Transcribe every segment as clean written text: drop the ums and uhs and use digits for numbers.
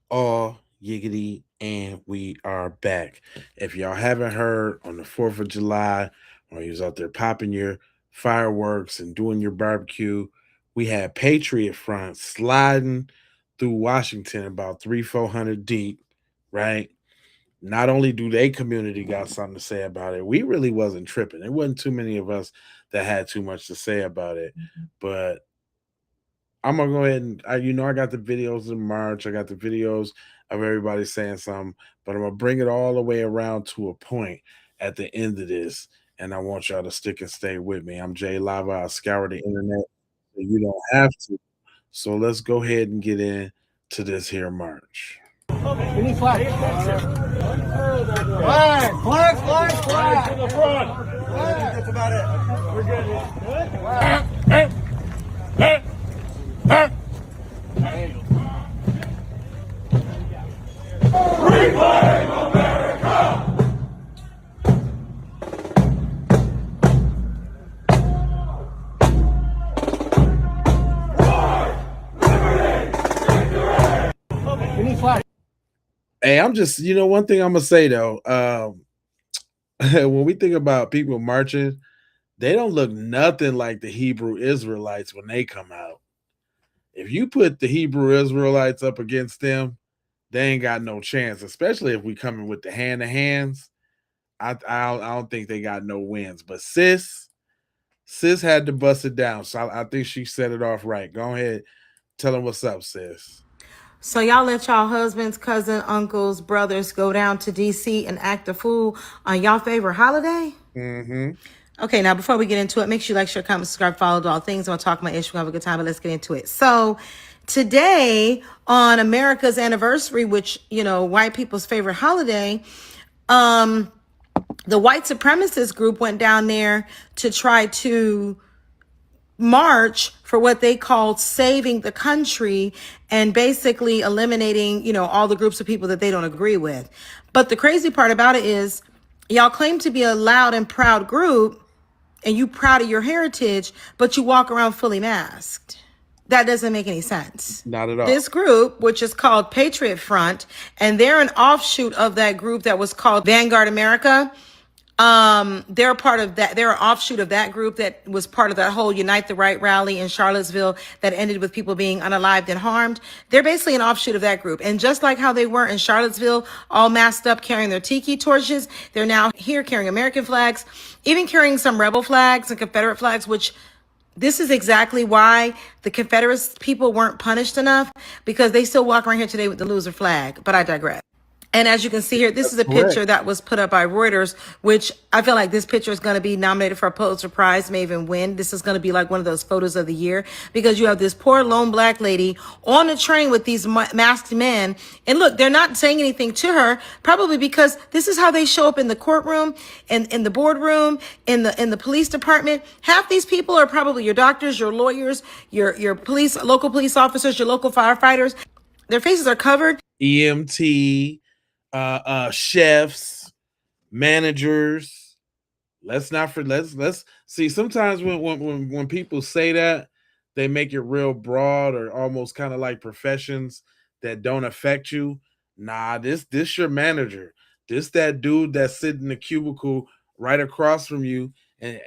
All Yiggity, and we are back. If y'all haven't heard, on the 4th of July, when you was out there popping your fireworks and doing your barbecue, we had Patriot Front sliding through Washington about 400 deep, right? Not only do they community got something to say about it, we really wasn't tripping. There wasn't too many of us that had too much to say about it. But I'm gonna go ahead and I got the videos in March. I got the videos of everybody saying something, but I'm gonna bring it all the way around to a point at the end of this, and I want y'all to stick and stay with me. I'm Jay Lava. I scour the internet, so you don't have to. So let's go ahead and get in to this here March. We need flag. Flag to the front. That's about it. We're good. We need flag. Hey, I'm just, one thing I'm gonna say though, when we think about people marching, they don't look nothing like the Hebrew Israelites when they come out. If you put the Hebrew Israelites up against them, they ain't got no chance, especially if we coming with the hand to hands. I don't think they got no wins. But sis had to bust it down. So I think she set it off right. Go ahead, tell them what's up, sis. So y'all let y'all husbands, cousins, uncles, brothers go down to DC and act a fool on y'all favorite holiday? Mm-hmm. Okay, now before we get into it, make sure you like, share, comment, subscribe, follow, do all things. I'm gonna talk my issue, have a good time, but let's get into it. So today on America's anniversary, which white people's favorite holiday, the white supremacist group went down there to try to march for what they called saving the country and basically eliminating, all the groups of people that they don't agree with. But the crazy part about it is y'all claim to be a loud and proud group and you proud of your heritage, but you walk around fully masked. That doesn't make any sense. Not at all. This group, which is called Patriot Front, and they're an offshoot of that group that was called Vanguard America. They're part of that. They're an offshoot of that group that was part of that whole Unite the Right rally in Charlottesville that ended with people being unalived and harmed. They're basically an offshoot of that group. And just like how they were in Charlottesville, all masked up carrying their tiki torches, they're now here carrying American flags, even carrying some rebel flags and Confederate flags, which this is exactly why the Confederate people weren't punished enough, because they still walk around here today with the loser flag. But I digress. And as you can see here, this is a picture that was put up by Reuters, which I feel like this picture is going to be nominated for a Pulitzer Prize, may even win. This is going to be like one of those photos of the year, because you have this poor lone black lady on a train with these masked men. And look, they're not saying anything to her, probably because this is how they show up in the courtroom and in the boardroom, in the police department. Half these people are probably your doctors, your lawyers, your police, local police officers, your local firefighters. Their faces are covered. EMT, chefs, managers. Let's see. Sometimes when people say that, they make it real broad or almost kind of like professions that don't affect you. Nah, this your manager. This that dude that's sitting in the cubicle right across from you, and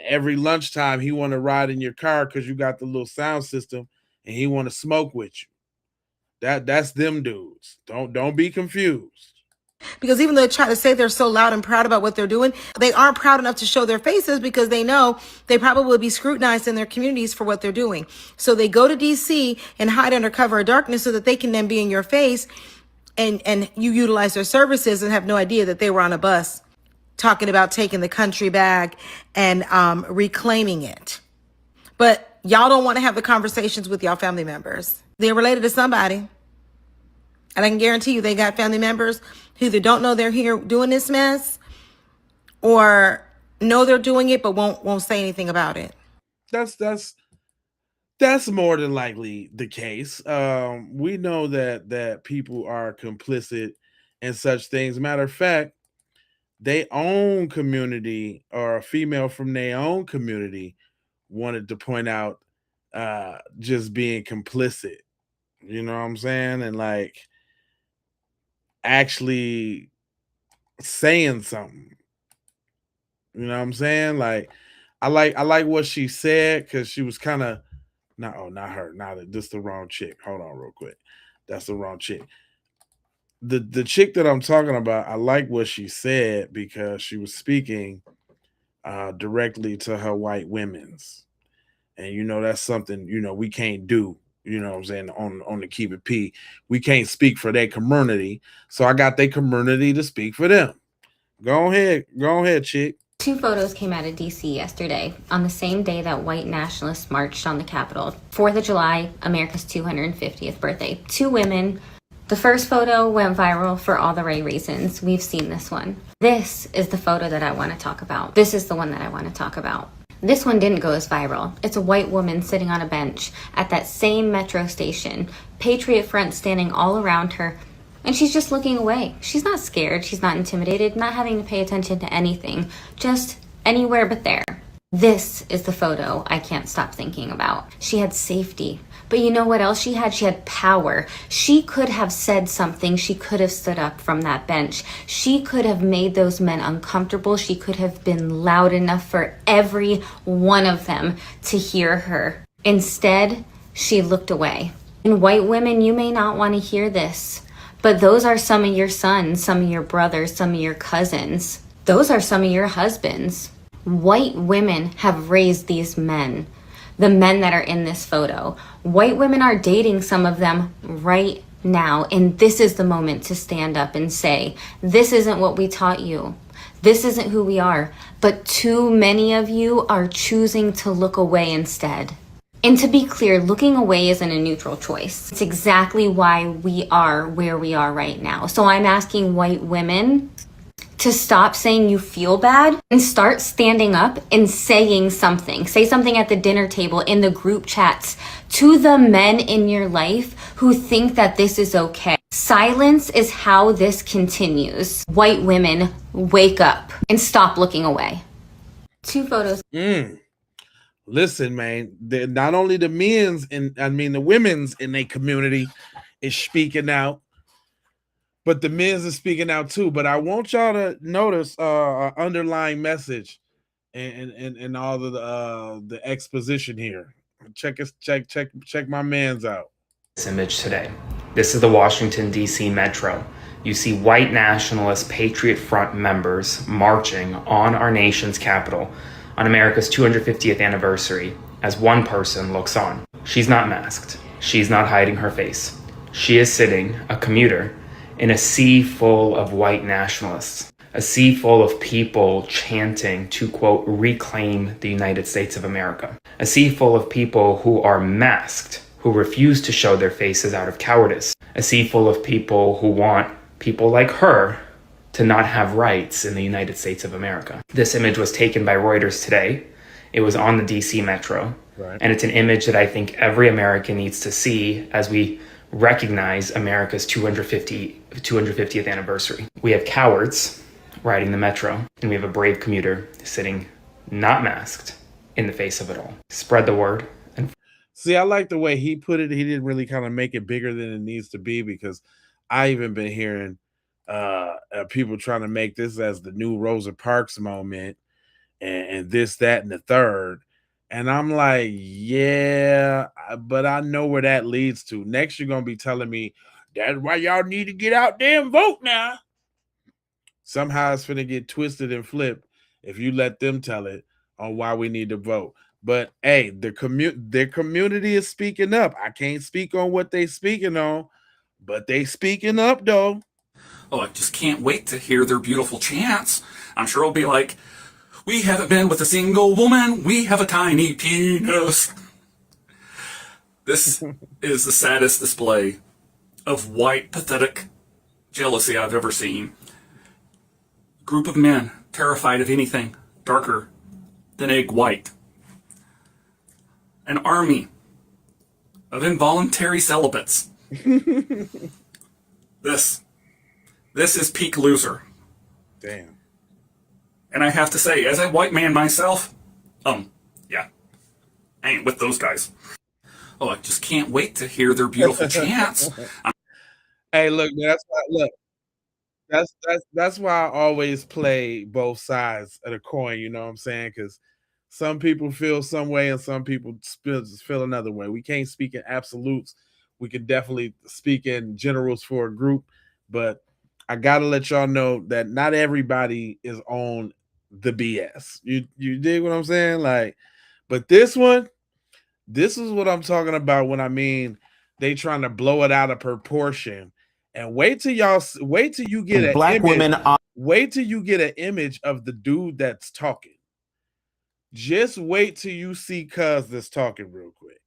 every lunchtime he want to ride in your car because you got the little sound system, and he want to smoke with you. That's them dudes. Don't be confused. Because even though they try to say they're so loud and proud about what they're doing, they aren't proud enough to show their faces because they know they probably will be scrutinized in their communities for what they're doing. So they go to DC and hide under cover of darkness so that they can then be in your face, and you utilize their services and have no idea that they were on a bus talking about taking the country back and reclaiming it. But y'all don't want to have the conversations with y'all family members. They're related to somebody. And I can guarantee you they got family members who either don't know they're here doing this mess or know they're doing it but won't say anything about it. That's more than likely the case. We know that people are complicit in such things. Matter of fact, their own community or a female from their own community wanted to point out just being complicit. You know what I'm saying? And like actually saying something. You know what I'm saying? Like, I like what she said because she was kind of not her, not this the wrong chick. Hold on, real quick. That's the wrong chick. The chick that I'm talking about, I like what she said because she was speaking directly to her white women's, and that's something we can't do. You know what I'm saying, on the Keep It P, we can't speak for their community, so I got their community to speak for them. Go ahead, chick. Two photos came out of DC yesterday on the same day that white nationalists marched on the Capitol. 4th of July, America's 250th birthday. Two women. The first photo went viral for all the right reasons. We've seen this one. This is the photo that I want to talk about. This is the one that I want to talk about. This one didn't go as viral. It's a white woman sitting on a bench at that same metro station. Patriot Front standing all around her. And she's just looking away. She's not scared. She's not intimidated, not having to pay attention to anything. Just anywhere but there. This is the photo I can't stop thinking about. She had safety. But you know what else she had? She had power. She could have said something. She could have stood up from that bench. She could have made those men uncomfortable. She could have been loud enough for every one of them to hear her. Instead, she looked away. And white women, you may not want to hear this, but those are some of your sons, some of your brothers, some of your cousins. Those are some of your husbands. White women have raised these men, the men that are in this photo. White women are dating some of them right now, and this is the moment to stand up and say, this isn't what we taught you. This isn't who we are. But too many of you are choosing to look away instead. And to be clear, looking away isn't a neutral choice. It's exactly why we are where we are right now. So I'm asking white women to stop saying you feel bad and start standing up and saying something. Say something at the dinner table, in the group chats, to the men in your life who think that this is okay. Silence is how this continues. White women, wake up and stop looking away. Two photos. Listen, man, not only the the women's in their community is speaking out, but the men's are speaking out too. But I want y'all to notice an underlying message and all of the exposition here. Check my man's out. This image today. This is the Washington, D.C. Metro. You see white nationalist Patriot Front members marching on our nation's capital on America's 250th anniversary as one person looks on. She's not masked. She's not hiding her face. She is sitting, a commuter, in a sea full of white nationalists, a sea full of people chanting to, quote, reclaim the United States of America, a sea full of people who are masked, who refuse to show their faces out of cowardice, a sea full of people who want people like her to not have rights in the United States of America. This image was taken by Reuters today. It was on the DC Metro. Right. And it's an image that I think every American needs to see as we recognize America's 250th anniversary. We have cowards riding the Metro, and we have a brave commuter sitting not masked in the face of it all. Spread the word. And see, I like the way he put it. He didn't really kind of make it bigger than it needs to be, because I even been hearing people trying to make this as the new Rosa Parks moment and this, that, and the third. And I'm like, yeah, but I know where that leads to. Next, you're going to be telling me that's why y'all need to get out there and vote now. Somehow it's going to get twisted and flipped if you let them tell it on why we need to vote. But hey, their community is speaking up. I can't speak on what they speaking on, but they speaking up though. Oh, I just can't wait to hear their beautiful chants. I'm sure it'll be like, we haven't been with a single woman, we have a tiny penis. This is the saddest display of white, pathetic jealousy I've ever seen. A group of men terrified of anything darker than egg white. An army of involuntary celibates. This is peak loser. Damn. And I have to say, as a white man myself, yeah, I ain't with those guys. Oh, I just can't wait to hear their beautiful chants. Hey, look, man, that's why, look, That's why I always play both sides of the coin. You know what I'm saying? Because some people feel some way and some people feel another way. We can't speak in absolutes. We can definitely speak in generals for a group, but I gotta let y'all know that not everybody is on the BS. You dig what I'm saying? Like, but this one, this is what I'm talking about when I mean they trying to blow it out of proportion. And wait till you get an Black image. women Wait till you get an image of the dude that's talking. Just wait till you see Cuz that's talking real quick.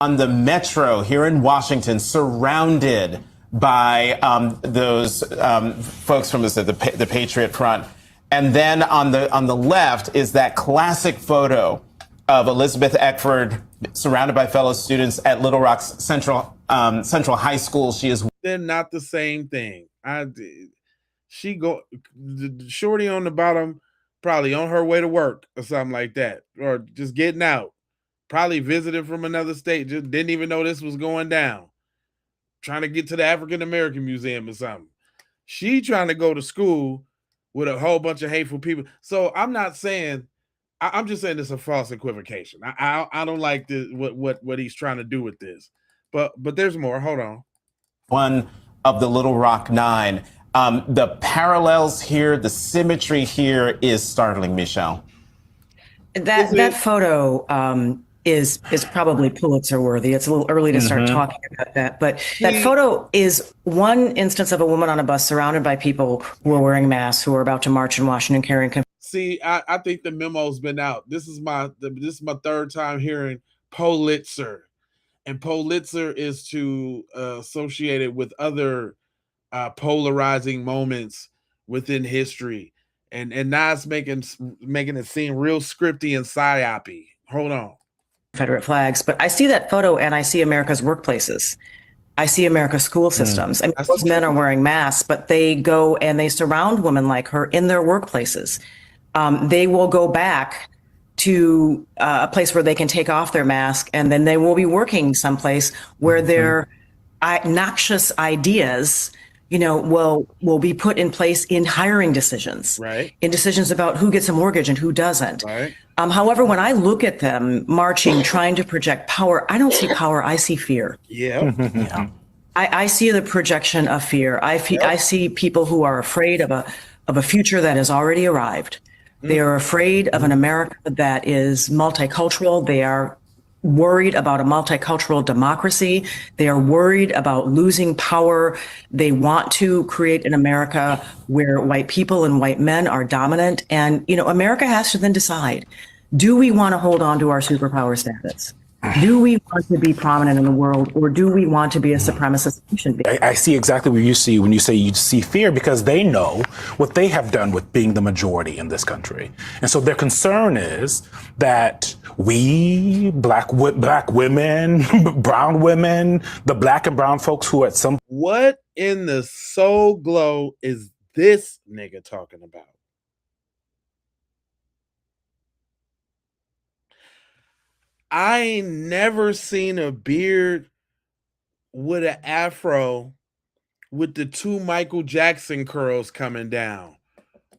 on the metro here in Washington, surrounded by those folks from the Patriot Front. And then on the left is that classic photo of Elizabeth Eckford surrounded by fellow students at Little Rock's Central High School. She is. They're not the same thing. The shorty on the bottom, probably on her way to work or something like that, or just getting out. Probably visited from another state, just didn't even know this was going down. Trying to get to the African American Museum or something. She trying to go to school with a whole bunch of hateful people. So I'm not saying, I'm just saying it's a false equivocation. I don't like what he's trying to do with this. But there's more. Hold on. One of the Little Rock Nine. The parallels here, the symmetry here is startling, Michelle. That photo is probably Pulitzer worthy. It's a little early to start talking about that, but that photo is one instance of a woman on a bus surrounded by people who are wearing masks, who are about to march in Washington carrying. See, I think the memo's been out. This is my third time hearing Pulitzer, and Pulitzer is associated with other polarizing moments within history, and now it's making it seem real scripty and psyopy. Hold on. Confederate flags, but I see that photo and I see America's workplaces. I see America's school systems. I mean, those men are wearing masks, but they go and they surround women like her in their workplaces. They will go back to a place where they can take off their mask, and then they will be working someplace where their noxious ideas, will be put in place in hiring decisions, right? In decisions about who gets a mortgage and who doesn't. Right. However, when I look at them marching, trying to project power, I don't see power. I see fear. Yeah. I see the projection of fear. I see people who are afraid of a future that has already arrived. They are afraid of an America that is multicultural. They are worried about a multicultural democracy. They are worried about losing power. They want to create an America where white people and white men are dominant. And, America has to then decide, do we want to hold on to our superpower status? Do we want to be prominent in the world, or do we want to be a supremacist nation? I see exactly what you see when you say you see fear, because they know what they have done with being the majority in this country. And so their concern is that we, black women, brown women, the black and brown folks who at some... What in the soul glow is this nigga talking about? I ain't never seen a beard with an afro with the two Michael Jackson curls coming down.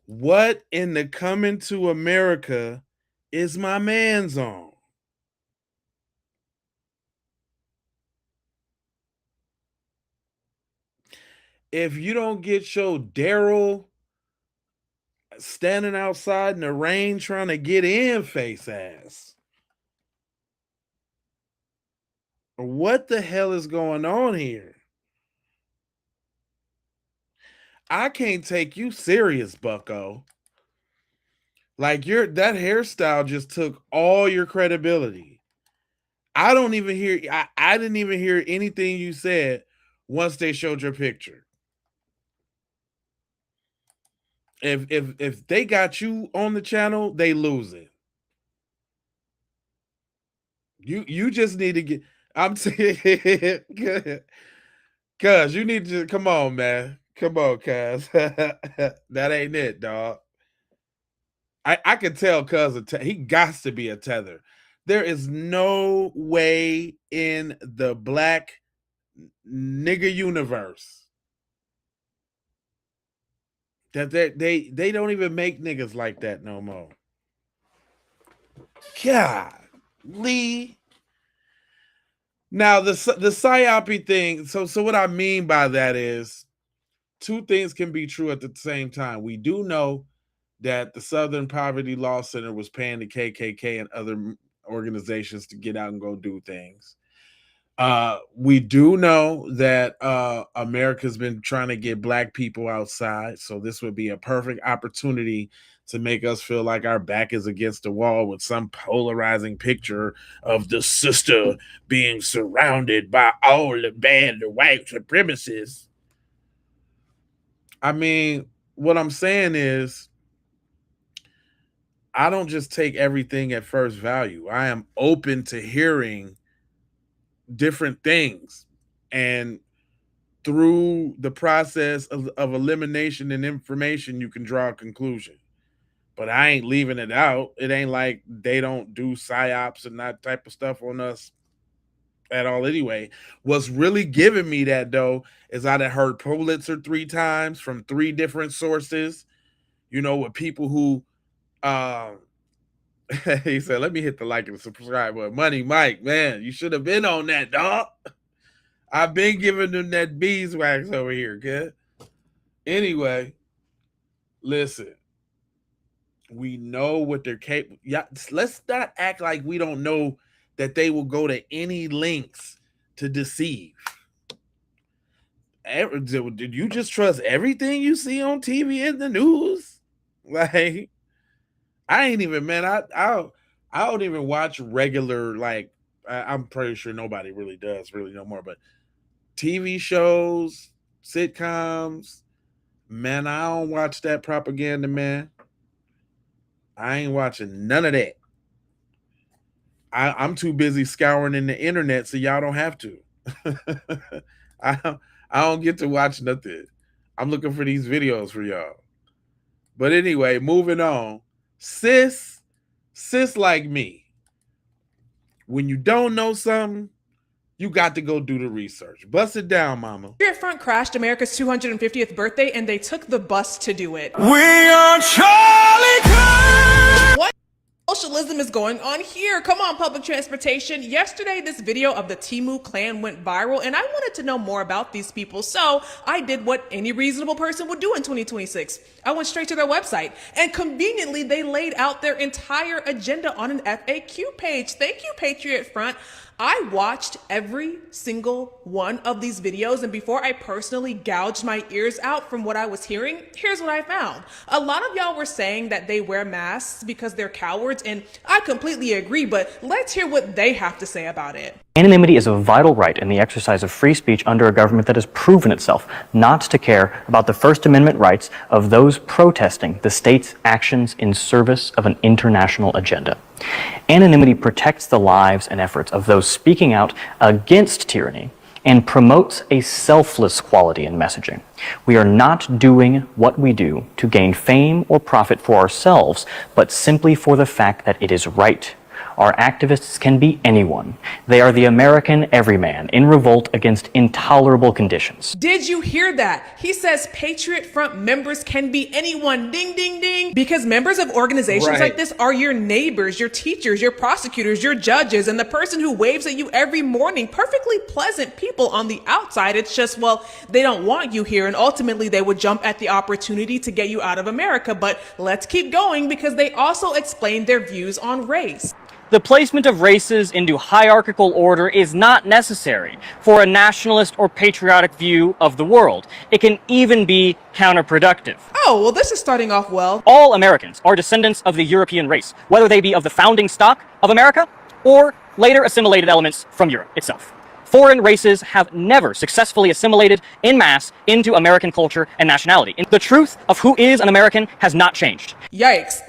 What in the Coming to America is my man's on? If you don't get your Daryl standing outside in the rain trying to get in face ass, what the hell is going on here? I can't take you serious, bucko. Like that hairstyle just took all your credibility. I don't even hear, I didn't even hear anything you said once they showed your picture. If they got you on the channel, they lose it. You just need to get, I'm saying, cuz you need to come on, man. Come on, cuz. That ain't it, dog. I can tell cuz he got to be a tether. There is no way in the black nigga universe That they don't even make niggas like that no more. God, Lee. Now the psyopy thing. So what I mean by that is two things can be true at the same time. We do know that the Southern Poverty Law Center was paying the KKK and other organizations to get out and go do things. We do know that America's been trying to get black people outside, so this would be a perfect opportunity to make us feel like our back is against the wall with some polarizing picture of the sister being surrounded by all the bad white supremacists. I mean, what I'm saying is, I don't just take everything at first value. I am open to hearing different things. And through the process of elimination and information, you can draw a conclusion. But I ain't leaving it out. It ain't like they don't do psyops and that type of stuff on us at all anyway. What's really giving me that, though, is I done heard Pulitzer 3 times from 3 different sources, with people who he said, let me hit the like and subscribe button. Money Mike, man, you should have been on that, dog. I've been giving them that beeswax over here, kid. Anyway, listen. We know what they're capable. Yeah, let's not act like we don't know that they will go to any lengths to deceive. Did you just trust everything you see on TV and the news? Like, I ain't even, man. I don't even watch regular, like, I'm pretty sure nobody really does really no more, but TV shows, sitcoms, man, I don't watch that propaganda, man. I ain't watching none of that. I'm too busy scouring in the internet, so y'all don't have to. I don't get to watch nothing. I'm looking for these videos for y'all. But anyway, moving on. Sis like me. When you don't know something, you got to go do the research. Bust it down, mama. Patriot Front crashed America's 250th birthday, and they took the bus to do it. We are Charlie. What socialism is going on here? Come on, public transportation. Yesterday, this video of the Timu clan went viral, and I wanted to know more about these people. So I did what any reasonable person would do in 2026. I went straight to their website, and conveniently, they laid out their entire agenda on an FAQ page. Thank you, Patriot Front. I watched every single one of these videos, and before I personally gouged my ears out from what I was hearing, here's what I found. A lot of y'all were saying that they wear masks because they're cowards, and I completely agree, but let's hear what they have to say about it. Anonymity is a vital right in the exercise of free speech under a government that has proven itself not to care about the First Amendment rights of those protesting the state's actions in service of an international agenda. Anonymity protects the lives and efforts of those speaking out against tyranny and promotes a selfless quality in messaging. We are not doing what we do to gain fame or profit for ourselves, but simply for the fact that it is right. Our activists can be anyone. They are the American everyman in revolt against intolerable conditions. Did you hear that? He says Patriot Front members can be anyone. Ding, ding, ding. Because members of organizations like this are your neighbors, your teachers, your prosecutors, your judges, and the person who waves at you every morning. Perfectly pleasant people on the outside. It's just, well, they don't want you here, and ultimately they would jump at the opportunity to get you out of America. But let's keep going, because they also explain their views on race. The placement of races into hierarchical order is not necessary for a nationalist or patriotic view of the world. It can even be counterproductive. Oh, well, this is starting off well. All Americans are descendants of the European race, whether they be of the founding stock of America or later assimilated elements from Europe itself. Foreign races have never successfully assimilated en masse into American culture and nationality. The truth of who is an American has not changed. Yikes.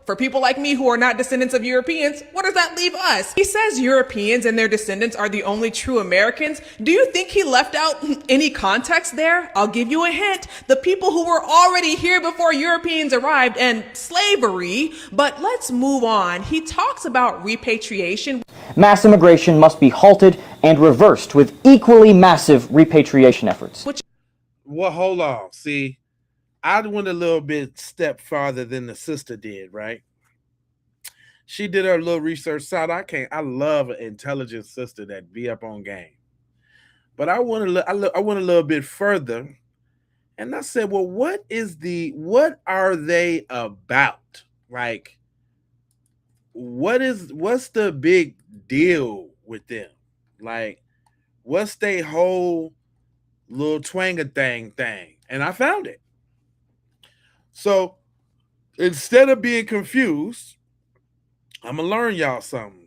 For people like me who are not descendants of Europeans, what does that leave us? He says Europeans and their descendants are the only true Americans. Do you think he left out any context there? I'll give you a hint. The people who were already here before Europeans arrived, and slavery. But let's move on. He talks about repatriation. Mass immigration must be halted and reversed with equally massive repatriation efforts. Well, hold on. See, I went a little bit step farther than the sister did, right? She did her little research side. I love an intelligent sister that be up on game. But I went a little bit further, and I said, well, what are they about? Like, what's the big deal with them? Like, what's they whole little twanga thing? And I found it. So instead of being confused, I'm gonna learn y'all something.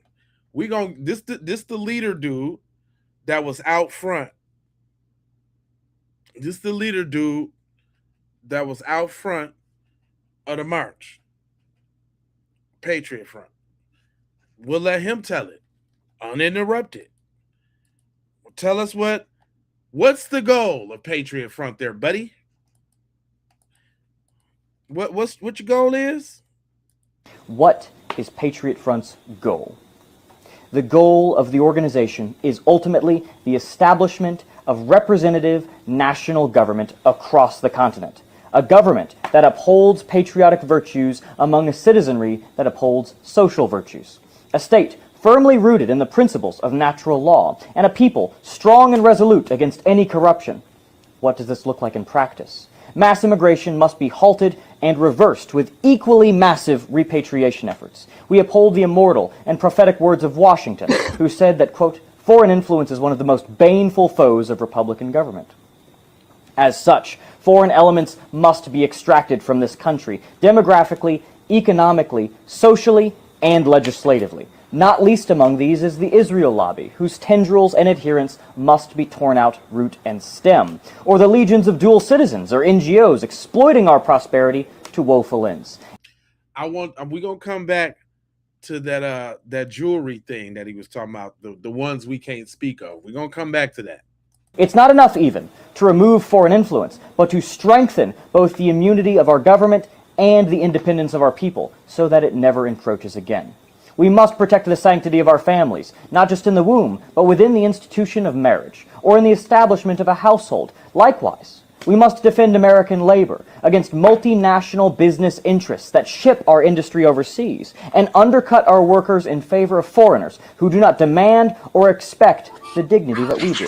We gonna this the leader dude that was out front. This the leader dude that was out front of the march. Patriot Front. We'll let him tell it uninterrupted. Tell us what's the goal of Patriot Front there, buddy? What your goal is? What is Patriot Front's goal? The goal of the organization is ultimately the establishment of representative national government across the continent. A government that upholds patriotic virtues among a citizenry that upholds social virtues. A state firmly rooted in the principles of natural law, and a people strong and resolute against any corruption. What does this look like in practice? Mass immigration must be halted and reversed with equally massive repatriation efforts. We uphold the immortal and prophetic words of Washington, who said that, quote, foreign influence is one of the most baneful foes of Republican government. As such, foreign elements must be extracted from this country, demographically, economically, socially, and legislatively. Not least among these is the Israel lobby, whose tendrils and adherents must be torn out root and stem, or the legions of dual citizens or NGOs exploiting our prosperity to woeful ends. We're gonna come back to that jewelry thing that he was talking about, the ones we can't speak of. We're gonna come back to that. It's not enough even to remove foreign influence, but to strengthen both the immunity of our government and the independence of our people so that it never encroaches again. We must protect the sanctity of our families, not just in the womb, but within the institution of marriage, or in the establishment of a household. Likewise, we must defend American labor against multinational business interests that ship our industry overseas and undercut our workers in favor of foreigners who do not demand or expect the dignity that we do.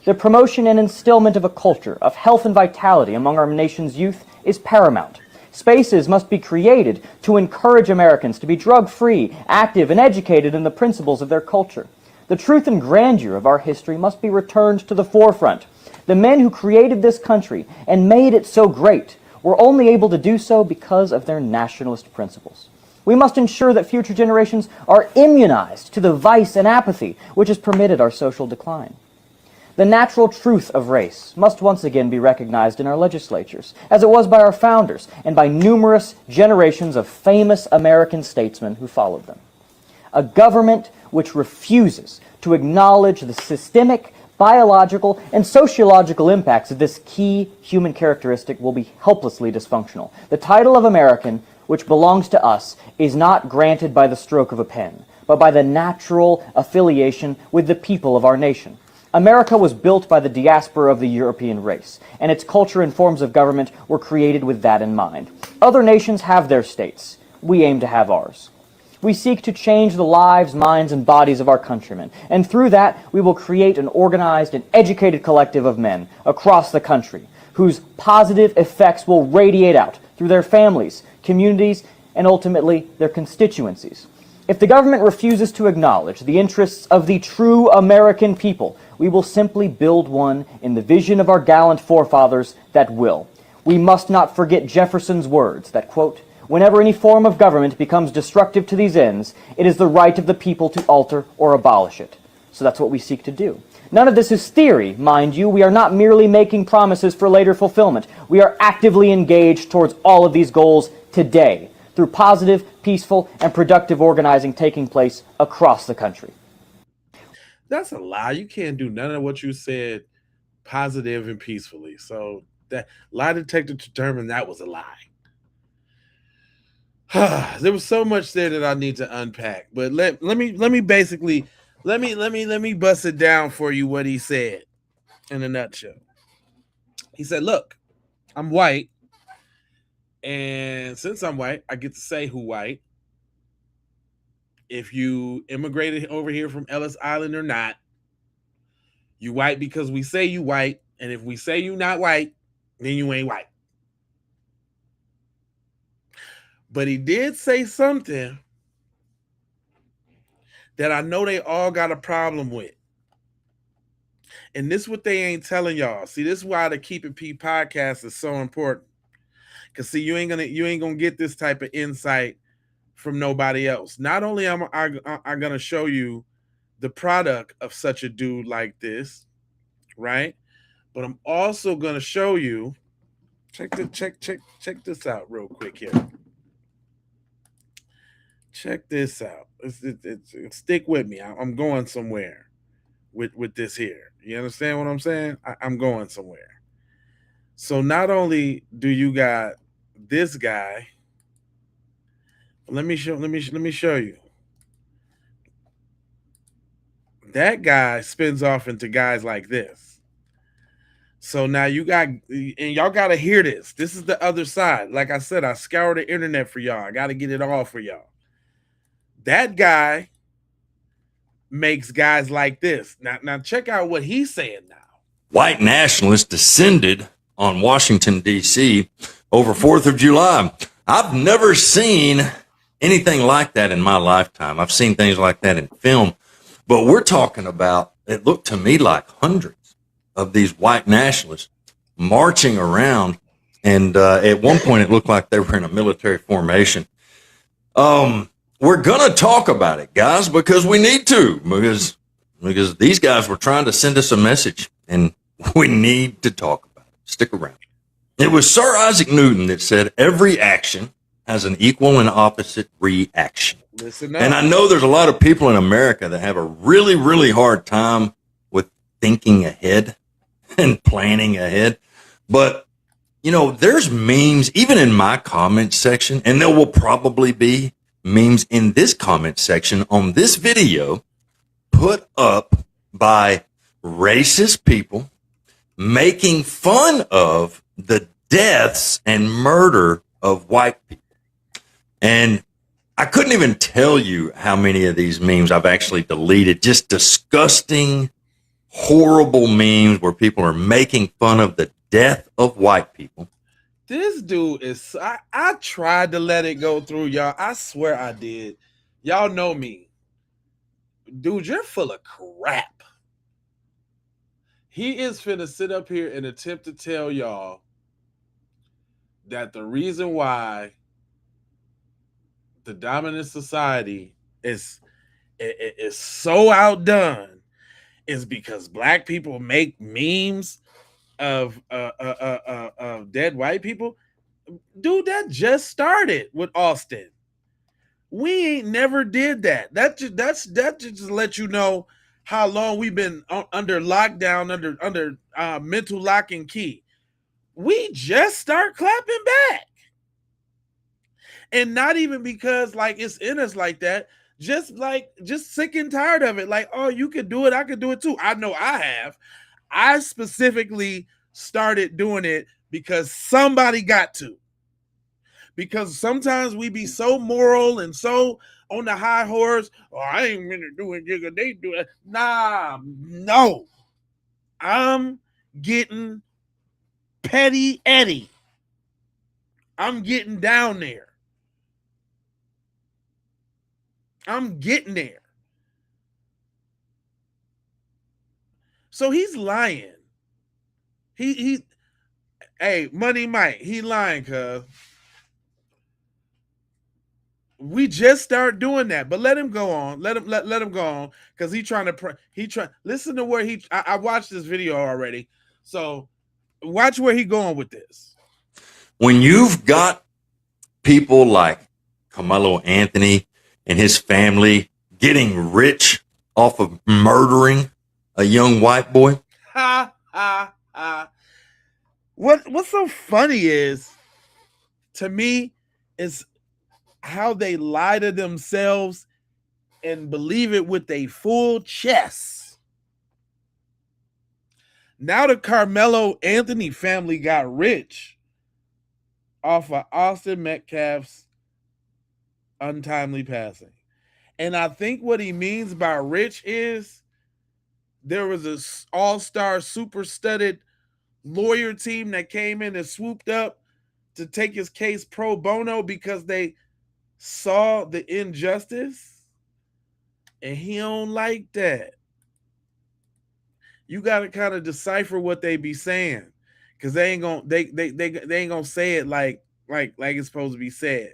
The promotion and instillment of a culture of health and vitality among our nation's youth is paramount. Spaces must be created to encourage Americans to be drug-free, active, and educated in the principles of their culture. The truth and grandeur of our history must be returned to the forefront. The men who created this country and made it so great were only able to do so because of their nationalist principles. We must ensure that future generations are immunized to the vice and apathy which has permitted our social decline. The natural truth of race must once again be recognized in our legislatures, as it was by our founders and by numerous generations of famous American statesmen who followed them. A government which refuses to acknowledge the systemic, biological, and sociological impacts of this key human characteristic will be helplessly dysfunctional. The title of American, which belongs to us, is not granted by the stroke of a pen, but by the natural affiliation with the people of our nation. America was built by the diaspora of the European race, and its culture and forms of government were created with that in mind. Other nations have their states. We aim to have ours. We seek to change the lives, minds, and bodies of our countrymen, and through that we will create an organized and educated collective of men across the country, whose positive effects will radiate out through their families, communities, and ultimately their constituencies. If the government refuses to acknowledge the interests of the true American people, we will simply build one in the vision of our gallant forefathers that will. We must not forget Jefferson's words that, quote, whenever any form of government becomes destructive to these ends, it is the right of the people to alter or abolish it. So that's what we seek to do. None of this is theory, mind you. We are not merely making promises for later fulfillment. We are actively engaged towards all of these goals today, through positive, peaceful, and productive organizing taking place across the country. That's a lie. You can't do none of what you said positive and peacefully. So that lie detector determined that was a lie. There was so much there that I need to unpack. But let me bust it down for you what he said in a nutshell. He said, look, I'm white And since I'm white, I get to say who white. If you immigrated over here from Ellis Island or not, you white because we say you white. And if we say you not white, then you ain't white. But he did say something that I know they all got a problem with. And this is what they ain't telling y'all. See, this is why the Keep It P podcast is so important. Cause see, you ain't gonna get this type of insight from nobody else. Not only am I gonna show you the product of such a dude like this, right? But I'm also gonna show you. Check this out real quick here. Check this out. Stick with me. I'm going somewhere with this here. You understand what I'm saying? I'm going somewhere. So not only do you got this guy, let me show you. That guy spins off into guys like this. So now you got, and y'all got to hear this. This is the other side. Like I said, I scoured the internet for y'all. I got to get it all for y'all. That guy makes guys like this. Now check out what he's saying now. White nationalists descended on Washington, D.C. over 4th of July. I've never seen anything like that in my lifetime. I've seen things like that in film, but we're talking about, it looked to me like hundreds of these white nationalists marching around. And at one point, it looked like they were in a military formation. We're going to talk about it, guys, because we need to, because these guys were trying to send us a message, and we need to talk about it. Stick around. It was Sir Isaac Newton that said every action has an equal and opposite reaction. Listen up. And I know there's a lot of people in America that have a really, really hard time with thinking ahead and planning ahead. But, you know, there's memes, even in my comment section, and there will probably be memes in this comment section on this video put up by racist people making fun of the deaths and murder of white people. And I couldn't even tell you how many of these memes I've actually deleted. Just disgusting, horrible memes where people are making fun of the death of white people. This dude is, I tried to let it go through, y'all. I swear I did. Y'all know me. Dude, you're full of crap. He is finna sit up here and attempt to tell y'all that the reason why the dominant society is so outdone is because black people make memes of dead white people. Dude, that just started with Austin. We ain't never did that. That just let you know how long we've been under lockdown, under mental lock and key. We just start clapping back. And not even because like it's in us like that, just sick and tired of it. Like, oh, you could do it, I could do it too. I know I have. I specifically started doing it because somebody got to. Because sometimes we be so moral and so on the high horse. Oh, I ain't gonna do it, nigga. They do it. Nah, no. I'm getting petty Eddie. I'm getting down there. I'm getting there. So he's lying. Hey, Money Mike, he lying, cuz. We just start doing that, but let him go on. Let him go on, because listen to where I watched this video already. So watch where he going with this. When you've got people like Carmelo Anthony and his family getting rich off of murdering a young white boy. What's so funny is, to me, is how they lie to themselves and believe it with a full chest. Now the Carmelo Anthony family got rich. off of Austin Metcalf's untimely passing. And I think what he means by rich is there was a all-star super studded lawyer team that came in and swooped up to take his case pro bono because they saw the injustice, and he don't like that. You got to kind of decipher what they be saying, because they ain't gonna they ain't gonna say it like it's supposed to be said.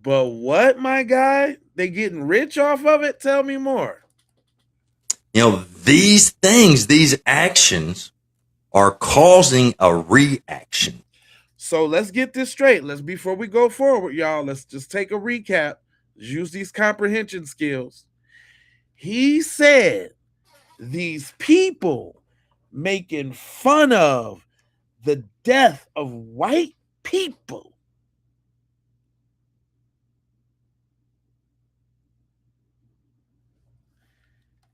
But what, my guy? They getting rich off of it? Tell me more. You know, these things, these actions are causing a reaction. So let's get this straight. Before we go forward, y'all, let's just take a recap. Use these comprehension skills. He said these people making fun of the death of white people.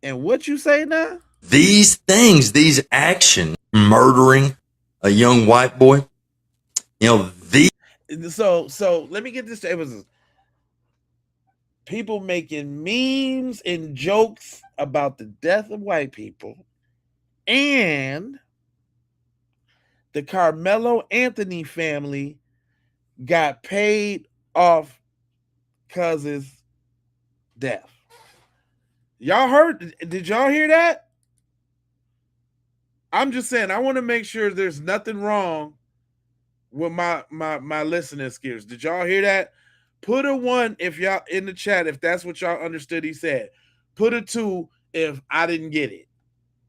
And what you say now? These things, these actions, murdering a young white boy, you know, So let me get this. It was people making memes and jokes about the death of white people, and the Carmelo Anthony family got paid off Cuz's death. Y'all heard? Did y'all hear that? I'm just saying, I want to make sure there's nothing wrong with my listening skills. Did y'all hear that? Put a 1 if y'all in the chat if that's what y'all understood he said. Put a 2 if I didn't get it.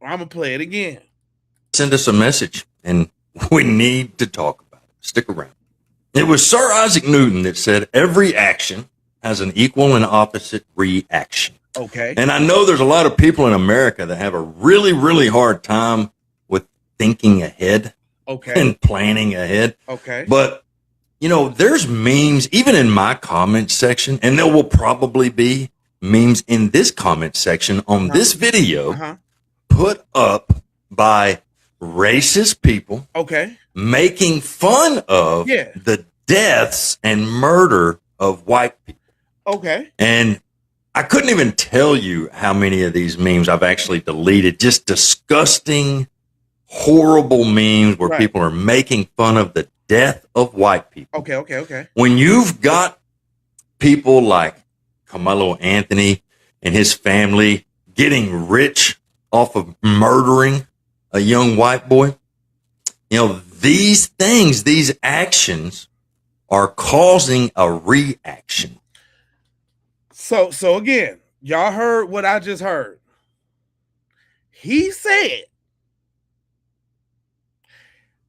I'm gonna play it again. Send us a message, and we need to talk about it. Stick around. It was Sir Isaac Newton that said every action has an equal and opposite reaction. Okay. And I know there's a lot of people in America that have a really, really hard time with thinking ahead. Okay. And planning ahead. Okay. But, you know, there's memes, even in my comment section, and there will probably be memes in this comment section on this video put up by racist people. Okay. Making fun of the deaths and murder of white people. Okay. And I couldn't even tell you how many of these memes I've actually deleted. Just disgusting, horrible memes where people are making fun of the death of white people. Okay. When you've got people like Carmelo Anthony and his family getting rich off of murdering a young white boy, you know, these things, these actions are causing a reaction. So again, y'all heard what I just heard. He said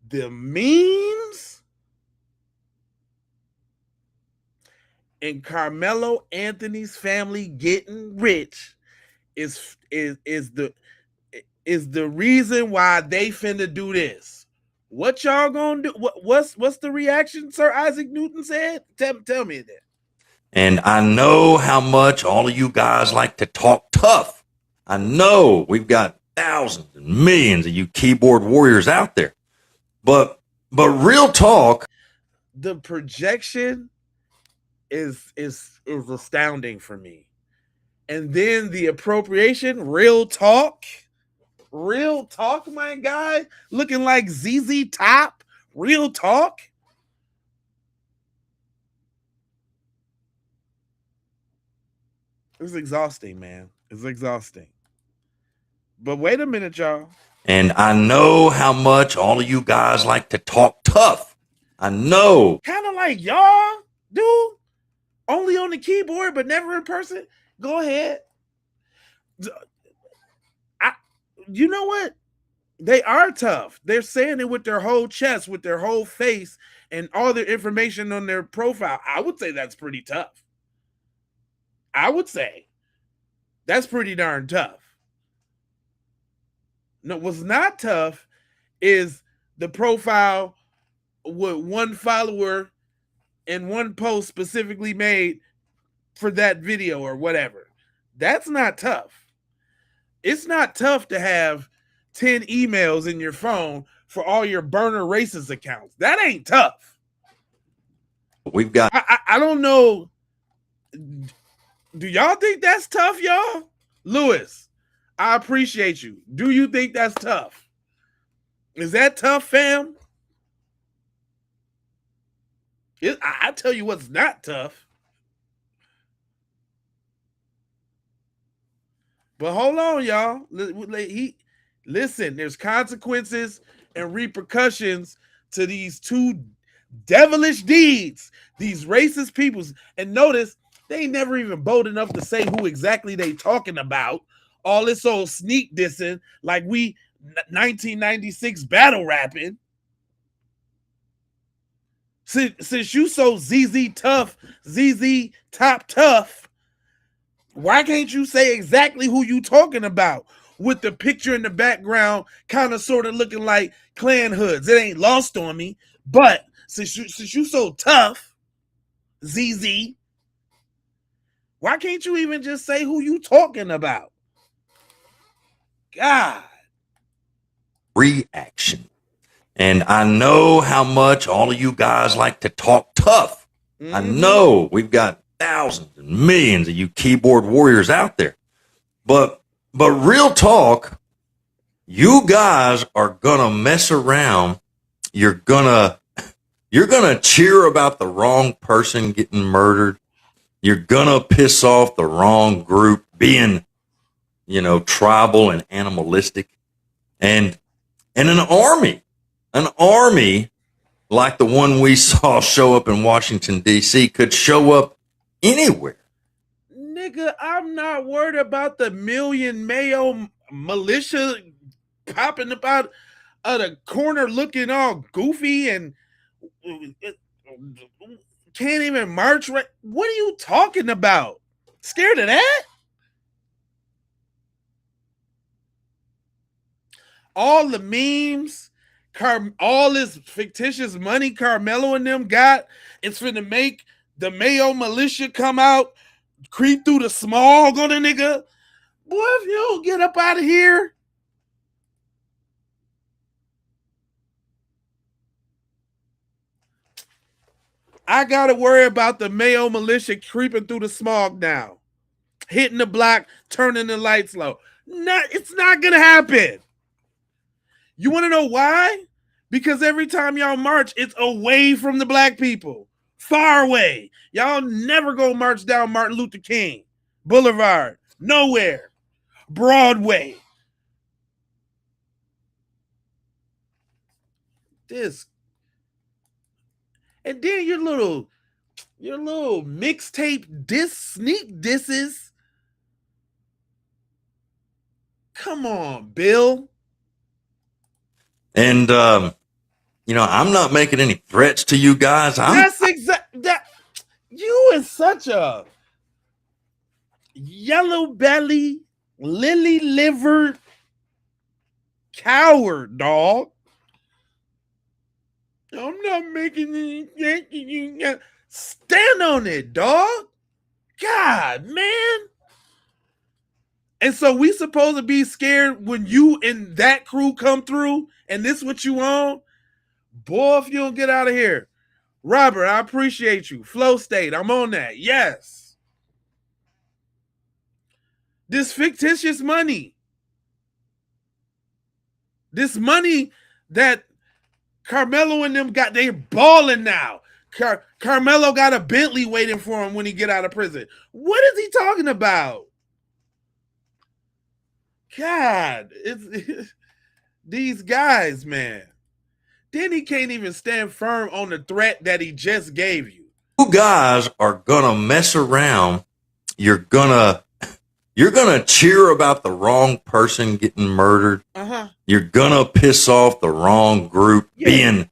the memes and Carmelo Anthony's family getting rich is the reason why they finna do this. What y'all gonna do? What's the reaction Sir Isaac Newton said? Tell me that. And I know how much all of you guys like to talk tough. I know we've got thousands and millions of you keyboard warriors out there. But real talk. The projection is astounding for me. And then the appropriation, real talk, my guy, looking like ZZ Top, real talk. It's exhausting, man. It's exhausting. But wait a minute, y'all. And I know how much all of you guys like to talk tough. I know. Kind of like y'all do. Only on the keyboard, but never in person. Go ahead. You know what? They are tough. They're saying it with their whole chest, with their whole face, and all their information on their profile. I would say that's pretty tough. I would say that's pretty darn tough. No, what's not tough is the profile with one follower and one post specifically made for that video or whatever. That's not tough. It's not tough to have 10 emails in your phone for all your burner racist accounts. That ain't tough. We've got. I don't know. Do y'all think that's tough, y'all? Lewis, I appreciate you. Do you think that's tough? Is that tough, fam? I tell you what's not tough. But hold on, y'all. Listen, there's consequences and repercussions to these two devilish deeds, these racist peoples. And notice, they ain't never even bold enough to say who exactly they talking about. All this old sneak dissing like we 1996 battle rapping. Since you so ZZ tough, ZZ top tough, why can't you say exactly who you talking about? With the picture in the background kind of sort of looking like Klan hoods. It ain't lost on me. But since you so tough, ZZ, why can't you even just say who you talking about? God. Reaction. And I know how much all of you guys like to talk tough. I know we've got thousands and millions of you keyboard warriors out there. But real talk, you guys are gonna mess around. You're gonna cheer about the wrong person getting murdered. You're gonna piss off the wrong group, being, tribal and animalistic. And an army like the one we saw show up in Washington, D.C. could show up anywhere. Nigga, I'm not worried about the million Mayo militia popping up out of the corner looking all goofy and can't even march right. What are you talking about? Scared of that? All the memes, all this fictitious money Carmelo and them got, it's finna make the Mayo militia come out, creep through the smog on a nigga. Boy, if you don't get up out of here. I gotta worry about the Mayo militia creeping through the smog now. Hitting the block, turning the lights low. It's not gonna happen. You want to know why? Because every time y'all march, it's away from the black people. Far away. Y'all never go march down Martin Luther King Boulevard. Nowhere. Broadway. This. And then your little mixtape sneak disses. Come on, Bill. And, I'm not making any threats to you guys. That's that. You is such a yellow belly, lily livered coward, dog. I'm not making any. Stand on it, dog. God, man. And so we supposed to be scared when you and that crew come through and this what you on? Boy, if you don't get out of here. Robert, I appreciate you. Flow State, I'm on that. Yes. This fictitious money. This money that Carmelo and them got, they balling now. Carmelo got a Bentley waiting for him when he get out of prison. What is he talking about? God, it's these guys, man. Then he can't even stand firm on the threat that he just gave you. You guys are gonna mess around. You're gonna cheer about the wrong person getting murdered. You're gonna piss off the wrong group, being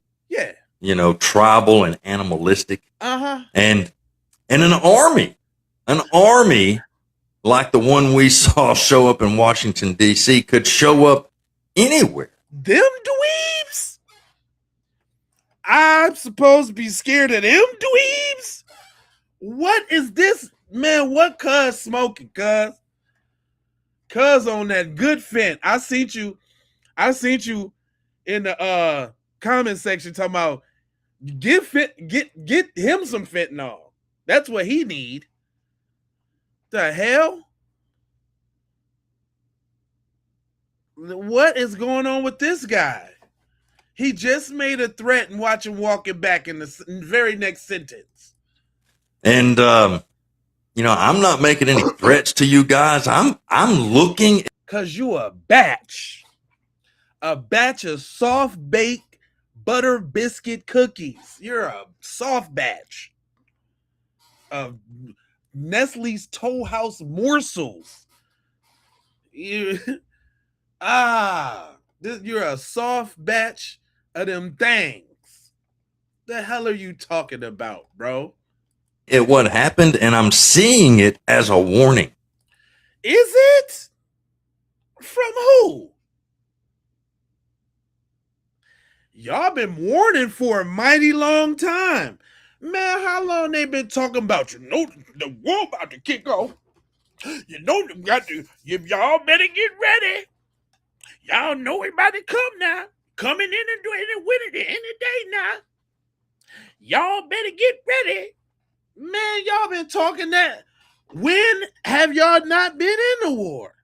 tribal and animalistic. And an army like the one we saw show up in Washington, D.C. could show up anywhere. Them dweebs? I'm supposed to be scared of them dweebs? What is this? Man, what cuz smoking, cuz? Cuz on that good fent. I seen you I seen you in the comment section talking about get him some fentanyl. That's what he need. The hell? What is going on with this guy? He just made a threat and watch him walk it back in the very next sentence. And I'm not making any threats to you guys. I'm looking, cause you a batch of soft baked butter biscuit cookies. You're a soft batch of Nestle's Toll House morsels. You're a soft batch of them things. The hell are you talking about, bro? at what happened, and I'm seeing it as a warning. Is it? From who? Y'all been warning for a mighty long time. Man, how long they been talking about, the war about to kick off? Y'all better get ready. Y'all know it about to come now. Coming in and doing it with it any day now. Y'all better get ready. Man, y'all been talking that. When have y'all not been in the war?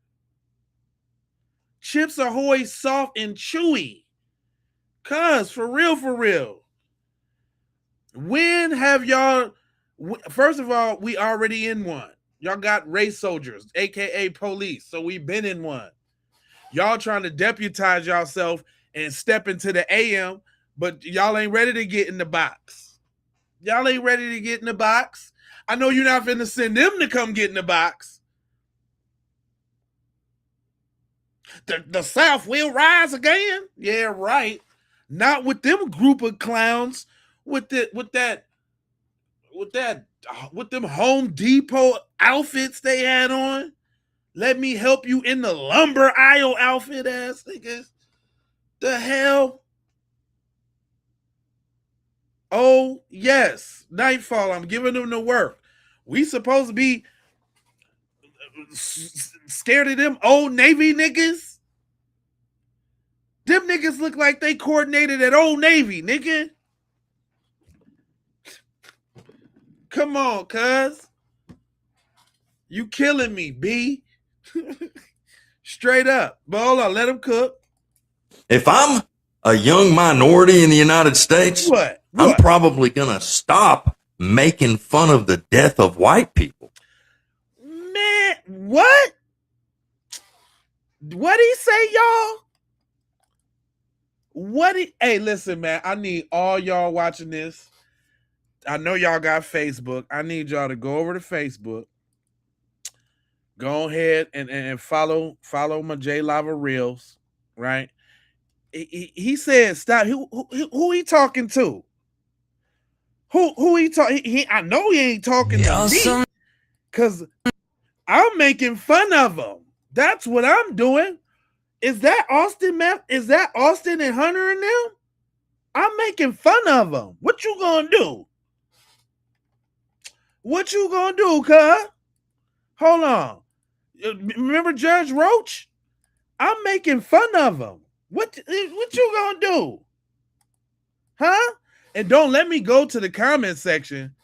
Chips Ahoy soft and chewy. Cuz, for real. When have y'all... First of all, we already in one. Y'all got race soldiers, a.k.a. police, so we been in one. Y'all trying to deputize yourself and step into the AM, but y'all ain't ready to get in the box. Y'all ain't ready to get in the box. I know you're not finna send them to come get in the box. The South will rise again. Yeah, right. Not with them group of clowns with them Home Depot outfits they had on. Let me help you in the lumber aisle outfit ass niggas. The hell? Oh, yes. Nightfall. I'm giving them the work. We supposed to be scared of them old Navy niggas? Them niggas look like they coordinated at Old Navy, nigga. Come on, cuz. You killing me, B. Straight up. But hold on, let him cook. If I'm a young minority in the United States, What? I'm probably going to stop making fun of the death of white people. Man, what? What'd he say, y'all? Hey, listen, man, I need all y'all watching this. I know y'all got Facebook. I need y'all to go over to Facebook. Go ahead and follow my J Lava Reels, right? He said, stop. Who he talking to? Who he talking? I know he ain't talking to me, because I'm making fun of him. That's what I'm doing. Is that Austin, man? Is that Austin and Hunter and them? I'm making fun of them. What you gonna do? What you gonna do, cuz? Hold on. Remember Judge Roach? I'm making fun of him. What you gonna do? Huh? And don't let me go to the comment section.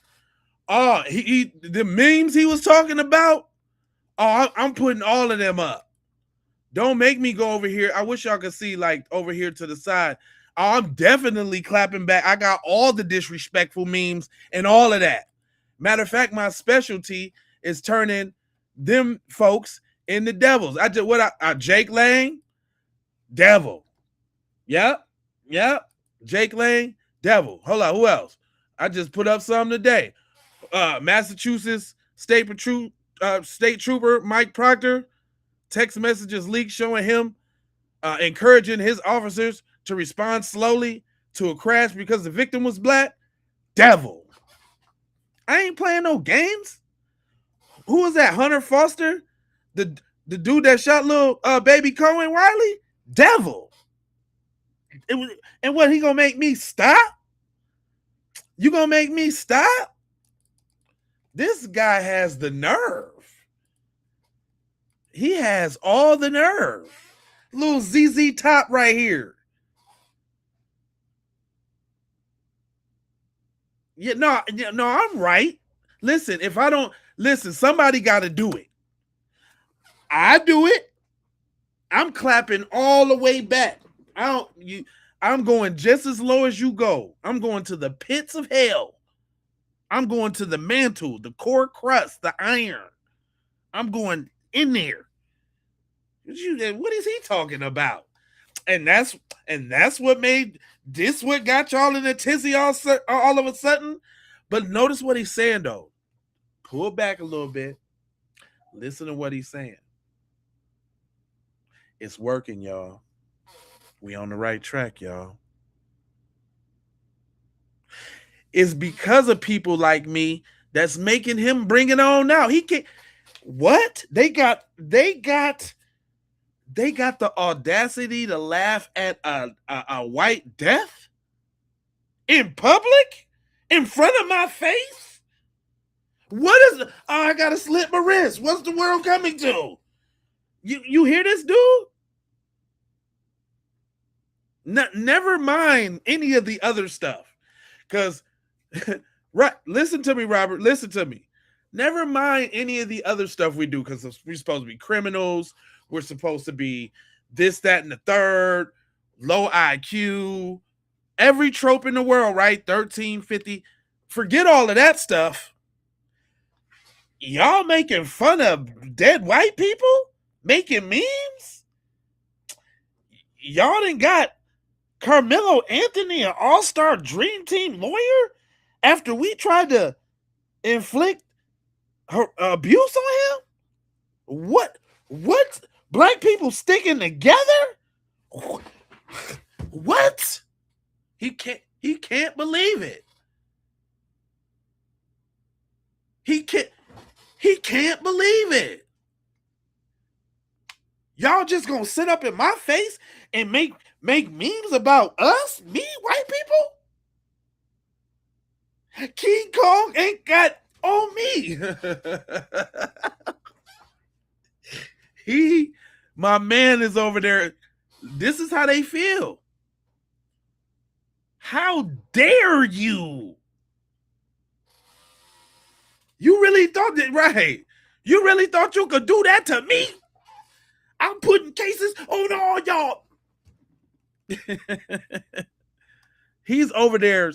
Oh, the memes he was talking about. Oh, I'm putting all of them up. Don't make me go over here. I wish y'all could see, like, over here to the side. Oh, I'm definitely clapping back. I got all the disrespectful memes and all of that. Matter of fact, my specialty is turning them folks into devils. Jake Lang, devil. Yep. Jake Lang, devil. Hold on, who else? I just put up some today. Massachusetts State Trooper Mike Proctor, text messages leaked showing him encouraging his officers to respond slowly to a crash because the victim was black. Devil. I ain't playing no games. Who was that? Hunter Foster? The dude that shot little baby Cohen Riley? Devil. And what, he gonna make me stop? You gonna make me stop? This guy has the nerve. He has all the nerve Little ZZ Top right here. Yeah, no, I'm right. Listen, if I don't listen, somebody got to do it. I do it. I'm clapping all the way back. I'm going just as low as you go. I'm going to the pits of hell. I'm going to the mantle, the core crust, the iron. I'm going in there. What is he talking about? And that's what made this what got y'all in a tizzy all of a sudden. But notice what he's saying though. Pull back a little bit. Listen to what he's saying. It's working, y'all. We on the right track, y'all. It's because of people like me that's making him bring it on now. He can't. What? They got the audacity to laugh at a white death in public, in front of my face. What is? Oh, I gotta slit my wrist. What's the world coming to? You hear this, dude? Never mind any of the other stuff, because right. Listen to me, Robert. Listen to me. Never mind any of the other stuff we do, because we're supposed to be criminals. We're supposed to be this, that, and the third, low IQ, every trope in the world, right? 1350. Forget all of that stuff. Y'all making fun of dead white people? Making memes? Y'all done got Carmelo Anthony, an all-star dream team lawyer, after we tried to inflict abuse on him? What? Black people sticking together? What? He can't believe it. He can't believe it. Y'all just gonna sit up in my face and make memes about us? Me, white people? King Kong ain't got on me. My man is over there. This is how they feel. How dare you? You really thought that, right? You really thought you could do that to me? I'm putting cases on all y'all. He's over there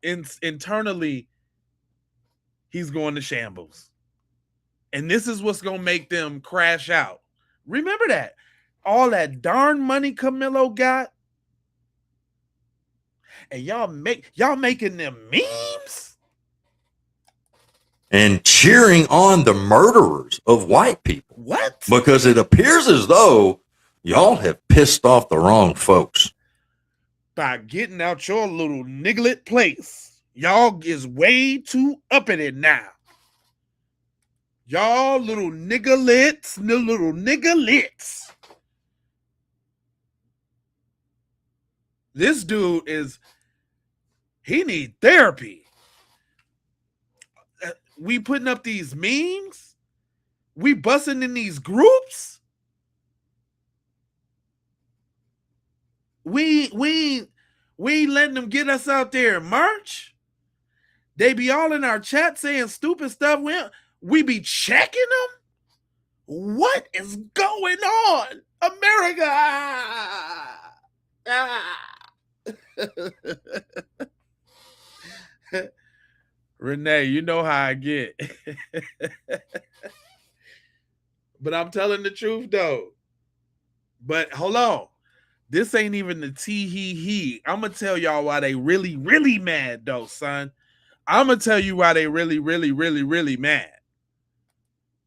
internally. He's going to shambles. And this is what's going to make them crash out. Remember that. All that darn money Camilo got. And y'all making them memes? And cheering on the murderers of white people. What? Because it appears as though y'all have pissed off the wrong folks. By getting out your little nigglet place. Y'all is way too uppity now. Y'all little niggalets. This dude he need therapy. We putting up these memes. We busting in these groups. We letting them get us out there and march. They be all in our chat saying stupid stuff. We be checking them. What is going on, America? Renee, you know how I get. But I'm telling the truth though. But hold on. This ain't even the tee-hee-hee. I'm going to tell y'all why they really, really mad though, son. I'm going to tell you why they really, really, really, really mad.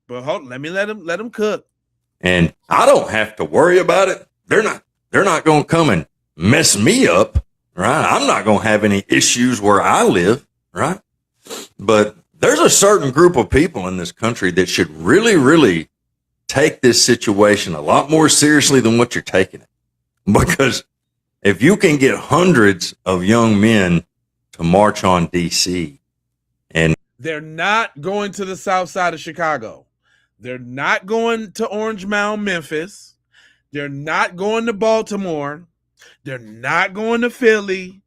But hold on, let them cook. And I don't have to worry about it. They're not going to come and mess me up, right? I'm not going to have any issues where I live, right? But there's a certain group of people in this country that should really, really take this situation a lot more seriously than what you're taking it. Because if you can get hundreds of young men to march on DC, and they're not going to the south side of Chicago. They're not going to Orange Mound, Memphis. They're not going to Baltimore. They're not going to Philly.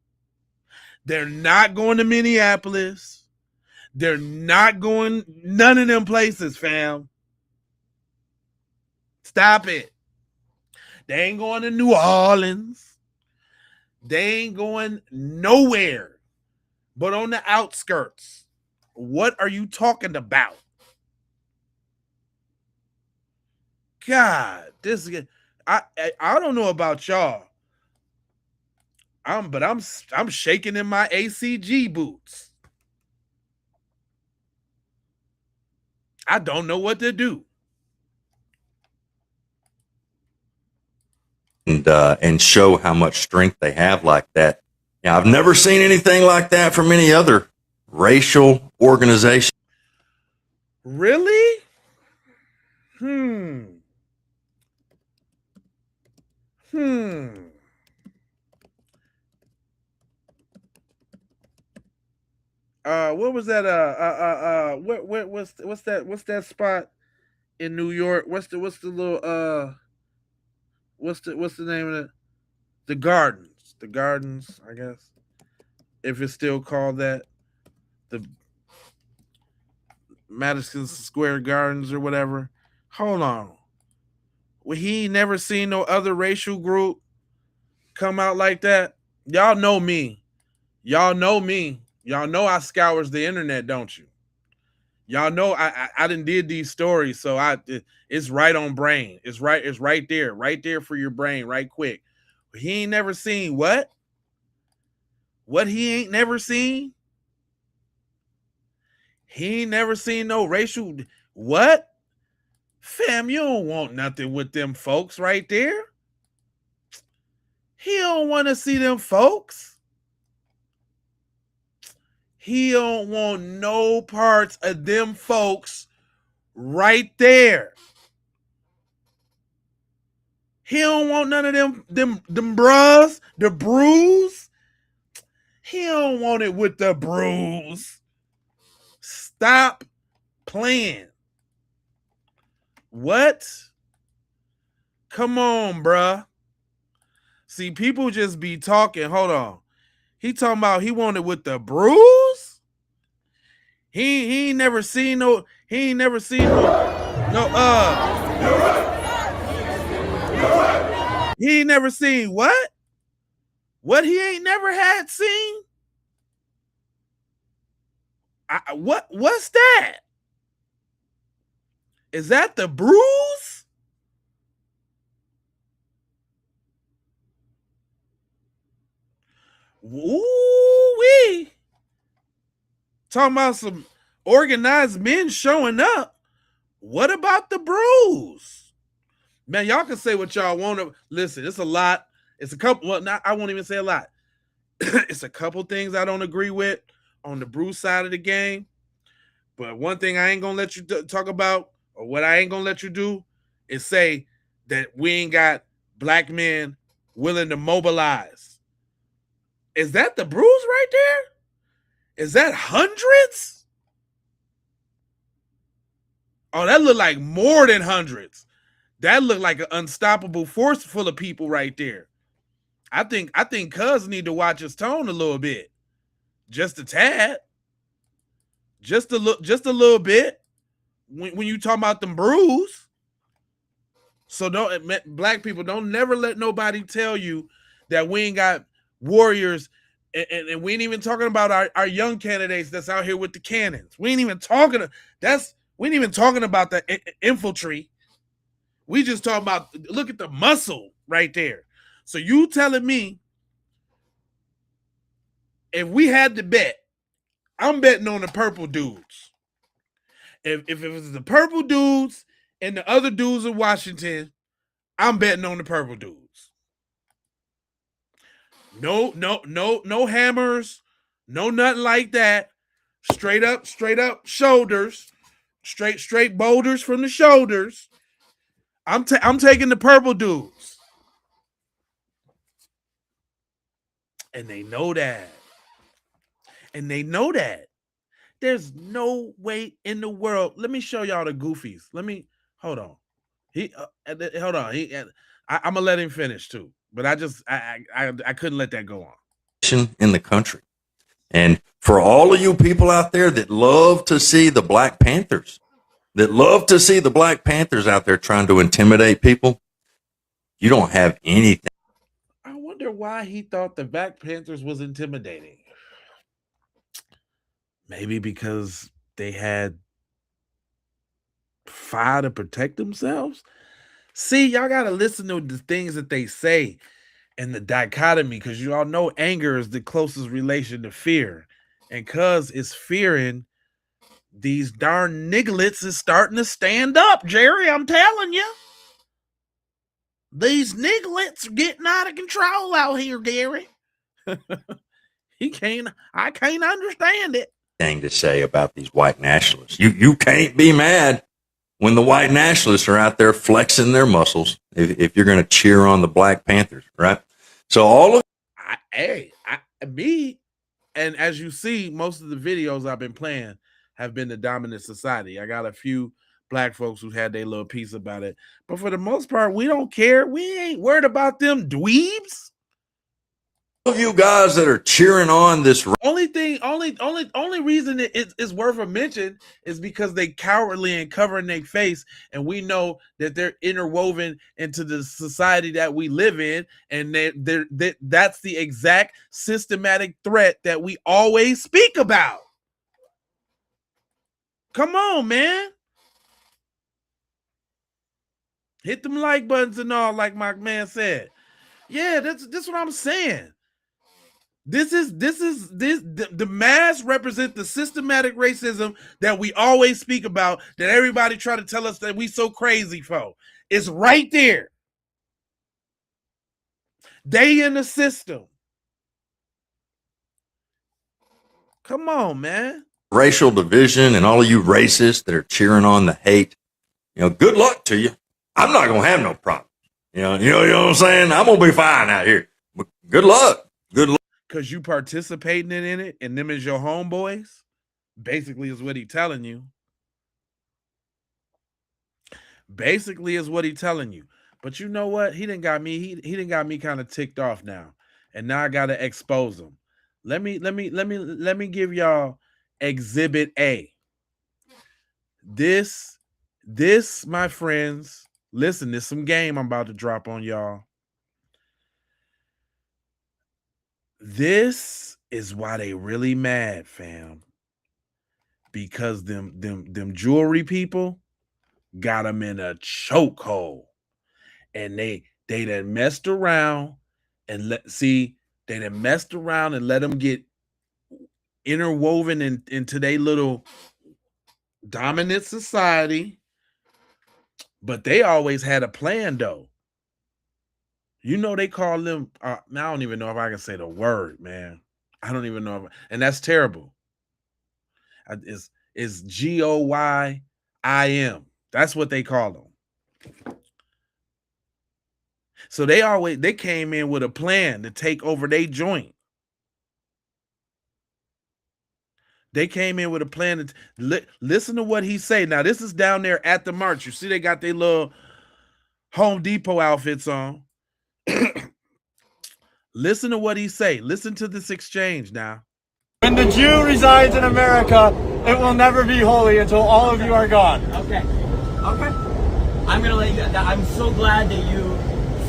They're not going to Minneapolis. They're not going none of them places, fam. Stop it. They ain't going to New Orleans. They ain't going nowhere but on the outskirts. What are you talking about? God, this is I don't know about y'all. I'm shaking in my ACG boots. I don't know what to do. And show how much strength they have like that. Now, I've never seen anything like that from any other racial organization. Really? What was that? What's that spot in New York? What's the little what's the name of it? The Gardens. The Gardens, I guess. If it's still called that. The Madison Square Gardens or whatever. Hold on. Well, he ain't never seen no other racial group come out like that. Y'all know me. Y'all know me. Y'all know I scours the internet, don't you? Y'all know I done did these stories, so it's right on brain. It's right there for your brain, right quick. He ain't never seen what? What he ain't never seen? He ain't never seen no racial what? Fam, you don't want nothing with them folks right there. He don't want to see them folks. He don't want no parts of them folks right there. He don't want none of them bros, the brews. He don't want it with the brews. Stop playing. What? Come on, bruh. See, people just be talking. Hold on. He talking about he wanted with the brews? He ain't never seen no he ain't never seen he ain't never seen what? What he ain't never had seen? What's that? Is that the brews? Woo-wee. Talking about some organized men showing up. What about the brews? Man, y'all can say what y'all want to. Listen, it's a lot. It's a couple. Well, not, I won't even say a lot. It's a couple things I don't agree with on the brew side of the game. But one thing I ain't going to let you talk about, or what I ain't going to let you do, is say that we ain't got black men willing to mobilize. Is that the brews right there? Is that hundreds? Oh, that look like more than hundreds. That look like an unstoppable force full of people right there. I think Cuz need to watch his tone a little bit. Just a tad. Just a little bit. When you talk about them brews. So black people, don't never let nobody tell you that we ain't got warriors, and we ain't even talking about our young candidates that's out here with the cannons. We ain't even talking about the infantry. We just talking about, look at the muscle right there. So you telling me if we had to bet, I'm betting on the purple dudes. If it was the purple dudes and the other dudes in Washington, I'm betting on the purple dudes. No hammers, no nothing like that. Straight up shoulders, straight boulders from the shoulders. I'm taking the purple dudes, and they know that. There's no way in the world. Let me show y'all the goofies. Hold on. I'm gonna let him finish too, but I couldn't let that go on. In the country. And for all of you people out there that love to see the Black Panthers, out there trying to intimidate people, you don't have anything. I wonder why he thought the Black Panthers was intimidating. Maybe because they had fire to protect themselves. See, y'all got to listen to the things that they say and the dichotomy, because you all know anger is the closest relation to fear. And cuz it's fearing, these darn nigglets is starting to stand up, Jerry. I'm telling you. These nigglets are getting out of control out here, Gary. I can't understand it. Thing to say about these white nationalists. You can't be mad when the white nationalists are out there flexing their muscles if you're going to cheer on the Black Panthers, right? So all of me, and as you see, most of the videos I've been playing have been the dominant society. I got a few black folks who had their little piece about it, but for the most part, we don't care. We ain't worried about them dweebs. of you guys that are cheering on this, only reason it is worth a mention is because they cowardly and covering their face, and we know that they're interwoven into the society that we live in, and that's the exact systematic threat that we always speak about. Come on, man. Hit them like buttons and all, like my man said. Yeah, that's what I'm saying. The mass represent the systematic racism that we always speak about, that everybody try to tell us that we so crazy for. It's right there. They in the system. Come on, man. Racial division and all of you racists that are cheering on the hate, good luck to you. I'm not going to have no problem. You know what I'm saying? I'm going to be fine out here. But good luck. Good luck. Because you participating in it, and them is your homeboys, basically is what he telling you. Basically is what he telling you. But you know what? He didn't got me. He didn't got me kind of ticked off now, and now I gotta expose him. Let me give y'all Exhibit A. This, my friends, listen. There's some game I'm about to drop on y'all. This is why they really mad, fam. Because them jewelry people got them in a chokehold, and they done messed around and let them get interwoven into their little dominant society. But they always had a plan, though. They call them, I don't even know if I can say the word, man. I don't even know and that's terrible. It's GOYIM. That's what they call them. So they came in with a plan to take over their joint. They came in with a plan to listen to what he say. Now, this is down there at the march. You see they got their little Home Depot outfits on. Listen to what he say. Listen to this exchange now. When the Jew resides in America, it will never be holy until all of you are gone. Okay. I'm gonna let you. I'm so glad that you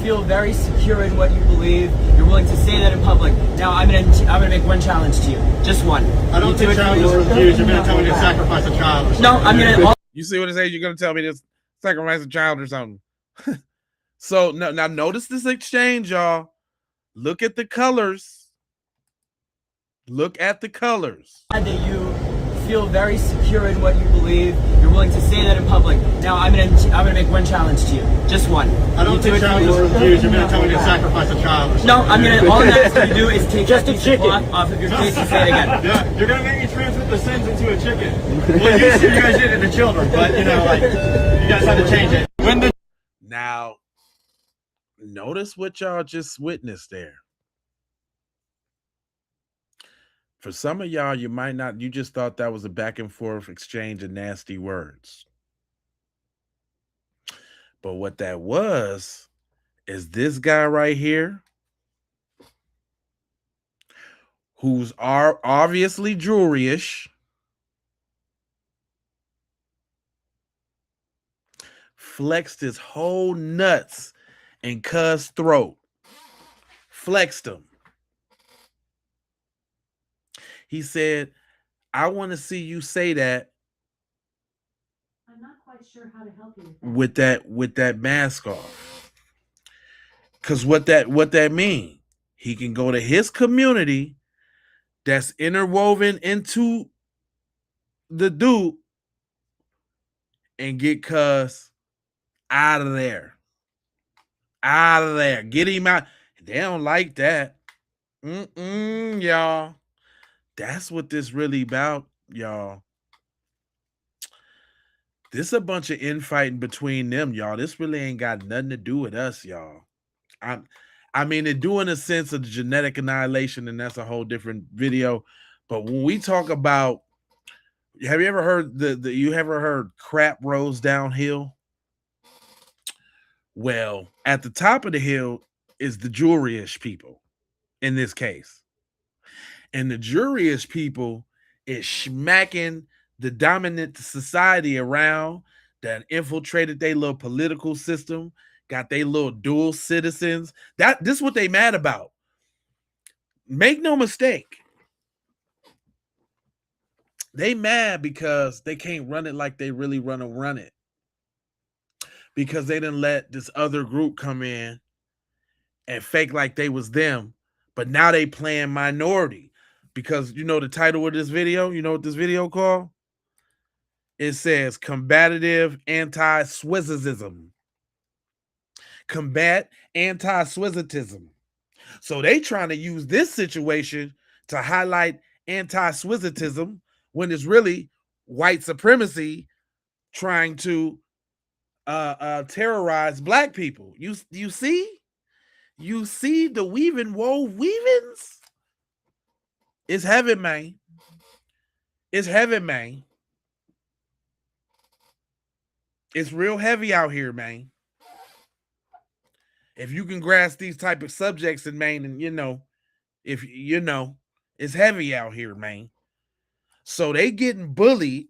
feel very secure in what you believe. You're willing to say that in public. Now I'm gonna make one challenge to you. Just one. I don't think challenge is refused. You're gonna tell me to sacrifice a child. No, I'm gonna. You see what it says? You're gonna tell me to sacrifice a child or something. So now notice this exchange, y'all. Look at the colors. Look at the colors. That you feel very secure in what you believe. You're willing to say that in public. Now I'm gonna make one challenge to you. Just one. I don't think challenge is refused. You're gonna tell me to sacrifice a child. No, all I'm gonna ask you to do is take just a cloth off of your face and say it again. Yeah, you're gonna make me transmit the sins into a chicken. Well, you guys did it to children, but you guys had to change it. Now, notice what y'all just witnessed there. For some of y'all, you just thought that was a back and forth exchange of nasty words. But what that was is this guy right here, who's obviously jewelry-ish, flexed his whole nuts in Cuz throat. Flexed him. He said, I want to see you say that. I'm not quite sure how to help you with that mask off. Cause what that mean? He can go to his community that's interwoven into the dude and get Cuz out of there. Out of there. Get him out. They don't like that. Y'all. That's what this really about, y'all. This a bunch of infighting between them, y'all. This really ain't got nothing to do with us, y'all. I mean, they do in a sense of genetic annihilation, and that's a whole different video. But when we talk about, have you ever heard you ever heard crap rolls downhill? Well, at the top of the hill is the jewelry-ish people in this case. And the jewelry-ish people is smacking the dominant society around that infiltrated their little political system, got their little dual citizens. This is what they mad about. Make no mistake. They mad because they can't run it like they really want to run it. Because they didn't let this other group come in and fake like they was them. But now they playing minority. Because you know the title of this video? You know what this video called? It says combative anti-Swizism. Combat anti-Swizitism. So they trying to use this situation to highlight anti-Swizitism when it's really white supremacy trying to terrorize black people. You see? You see the weaving wove weavings? It's heavy, man. It's heavy, man. It's real heavy out here, man. If you can grasp these type of subjects in Maine, and if it's heavy out here, man. So they getting bullied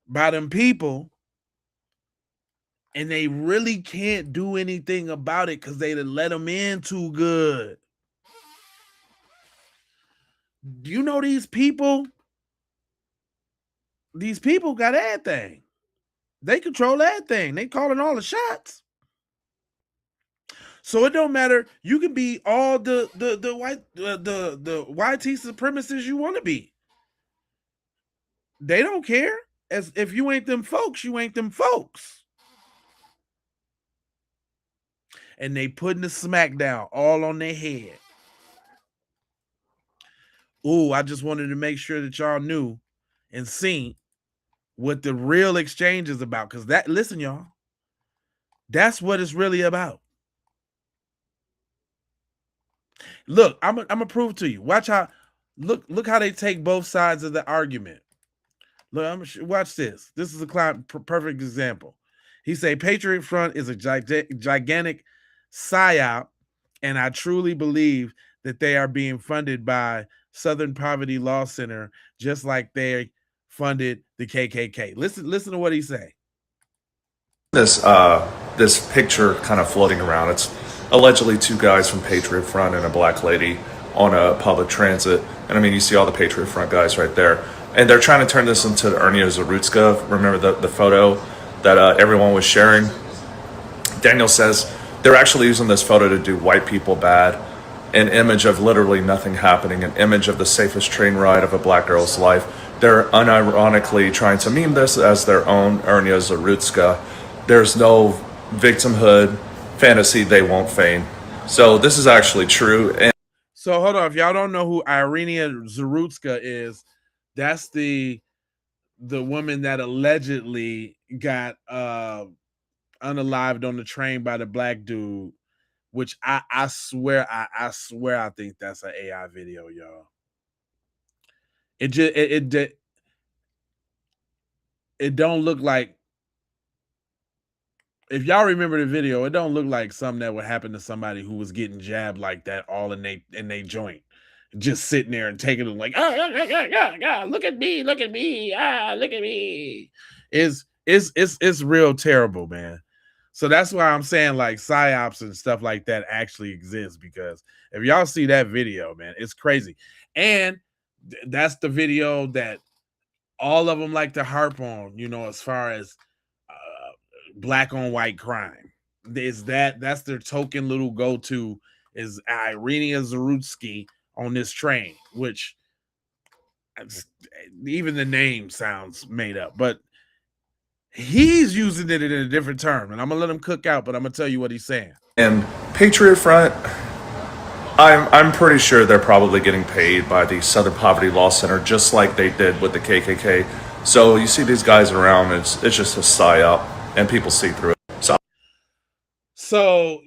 by them people, and they really can't do anything about it because they done let them in too good. Do you know these people? These people got everything. They control everything. They calling all the shots. So it don't matter. You can be all the YT supremacists you want to be. They don't care. As if you ain't them folks, you ain't them folks. And they putting the smackdown all on their head. Ooh, I just wanted to make sure that y'all knew and seen what the real exchange is about. Because listen, y'all, that's what it's really about. Look, I'm gonna prove to you. Watch how look how they take both sides of the argument. Look, watch this. This is a perfect example. He say Patriot Front is a gigantic psyop, and I truly believe that they are being funded by Southern Poverty Law Center, just like they funded the KKK. Listen to what he say. This picture kind of floating around. It's allegedly two guys from Patriot Front and a black lady on a public transit. And I mean, you see all the Patriot Front guys right there. And they're trying to turn this into the Ernie Zarutska. Remember the photo that everyone was sharing? Daniel says they're actually using this photo to do white people bad. An image of literally nothing happening, an image of the safest train ride of a black girl's life. They're unironically trying to meme this as their own Ernie Zarutska. There's no victimhood fantasy they won't feign. So this is actually true. And so hold on, if y'all don't know who Irina Zarutska is, that's the woman that allegedly got unalived on the train by the black dude, which I swear I think that's an AI video, y'all. It don't look like if y'all remember the video, it don't look like something that would happen to somebody who was getting jabbed like that all in they joint, just sitting there and taking it like, look at me, look at me, look at me. It's real terrible, man. So that's why I'm saying like psyops and stuff like that actually exists, because if y'all see that video, man, it's crazy. And that's the video that all of them like to harp on, as far as black on white crime. That's their token little go-to is Irina Zarutsky on this train, which even the name sounds made up, but he's using it in a different term, and I'm gonna let him cook out, but I'm gonna tell you what he's saying. And Patriot Front, I'm pretty sure they're probably getting paid by the Southern Poverty Law Center, just like they did with the KKK. So you see these guys around, it's just a psyop, and people see through it. So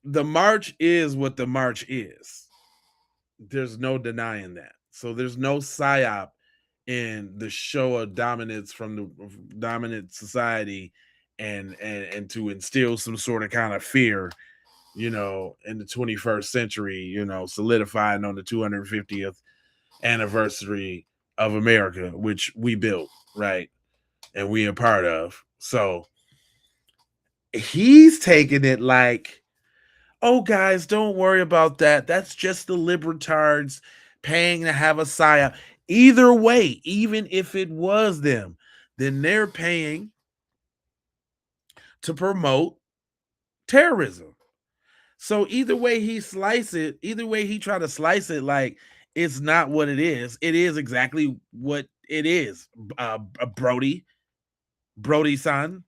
the march is what the march is. There's no denying that. So there's no psyop in the show of dominance from the dominant society and to instill some sort of kind of fear, in the 21st century, solidifying on the 250th anniversary of America, which we built, right? And we are part of. So he's taking it like, oh, guys, don't worry about that. That's just the libertards paying to have a psyop. Either way, even if it was them, then they're paying to promote terrorism. So either way he slice it, either way he try to slice it, like it's not what it is. It is exactly what it is. Brody son.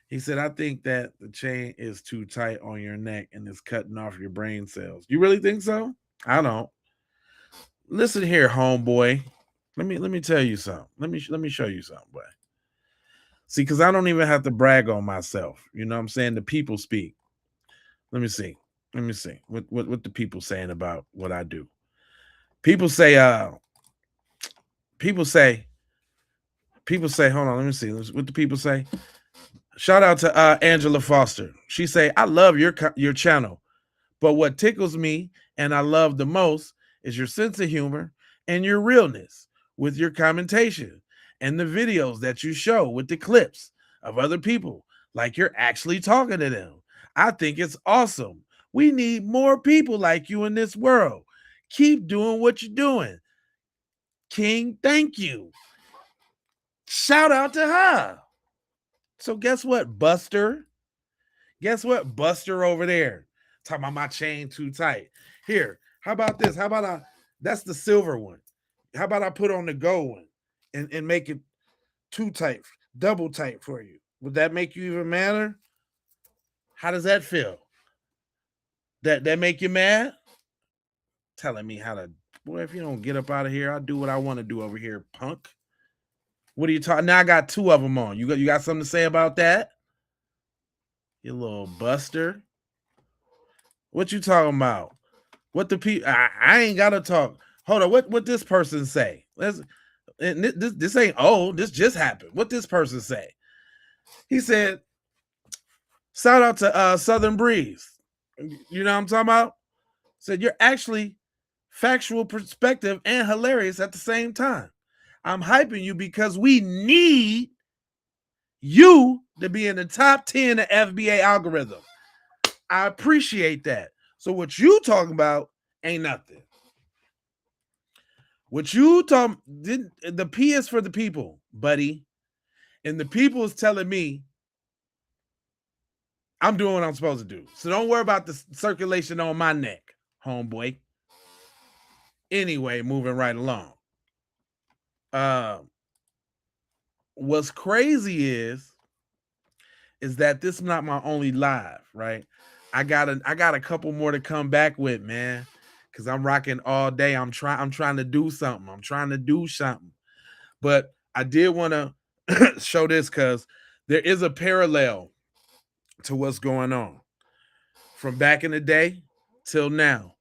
He said, I think that the chain is too tight on your neck and it's cutting off your brain cells. You really think so? I don't. Listen here, homeboy. Let me tell you something. Let me show you something, boy. See, because I don't even have to brag on myself. You know what I'm saying? The people speak. Let me see. What the people saying about what I do. People say, hold on, let me see. What the people say? Shout out to Angela Foster. She say, I love your channel, but what tickles me and I love the most is your sense of humor and your realness with your commentation and the videos that you show with the clips of other people, like you're actually talking to them. I think it's awesome. We need more people like you in this world. Keep doing what you're doing. King, thank you. Shout out to her. So guess what, Buster? Guess what, Buster over there? Talking about my chain too tight. Here, how about this? How about that's the silver one. How about I put on the gold one and make it too tight, double tight for you? Would that make you even madder? How does that feel? That make you mad? Telling me how to, boy, if you don't get up out of here, I'll do what I want to do over here, punk. What are you talking? Now I got two of them on. You got something to say about that? You little Buster. What you talking about? What the people? I ain't gotta talk. Hold on. What this person say? This ain't old. This just happened. What this person say? He said, shout out to Southern Breeze. You know what I'm talking about? Said you're actually factual perspective and hilarious at the same time. I'm hyping you because we need you to be in the top 10 of FBA algorithm. I appreciate that. So what you talking about ain't nothing. What you talking, the P is for the people, buddy. And the people is telling me I'm doing what I'm supposed to do. So don't worry about the circulation on my neck, homeboy. Anyway, moving right along. What's crazy is that this is not my only live, right? I got a couple more to come back with, man, because I'm rocking all day. I'm trying to do something. But I did want to show this because there is a parallel to what's going on from back in the day till now.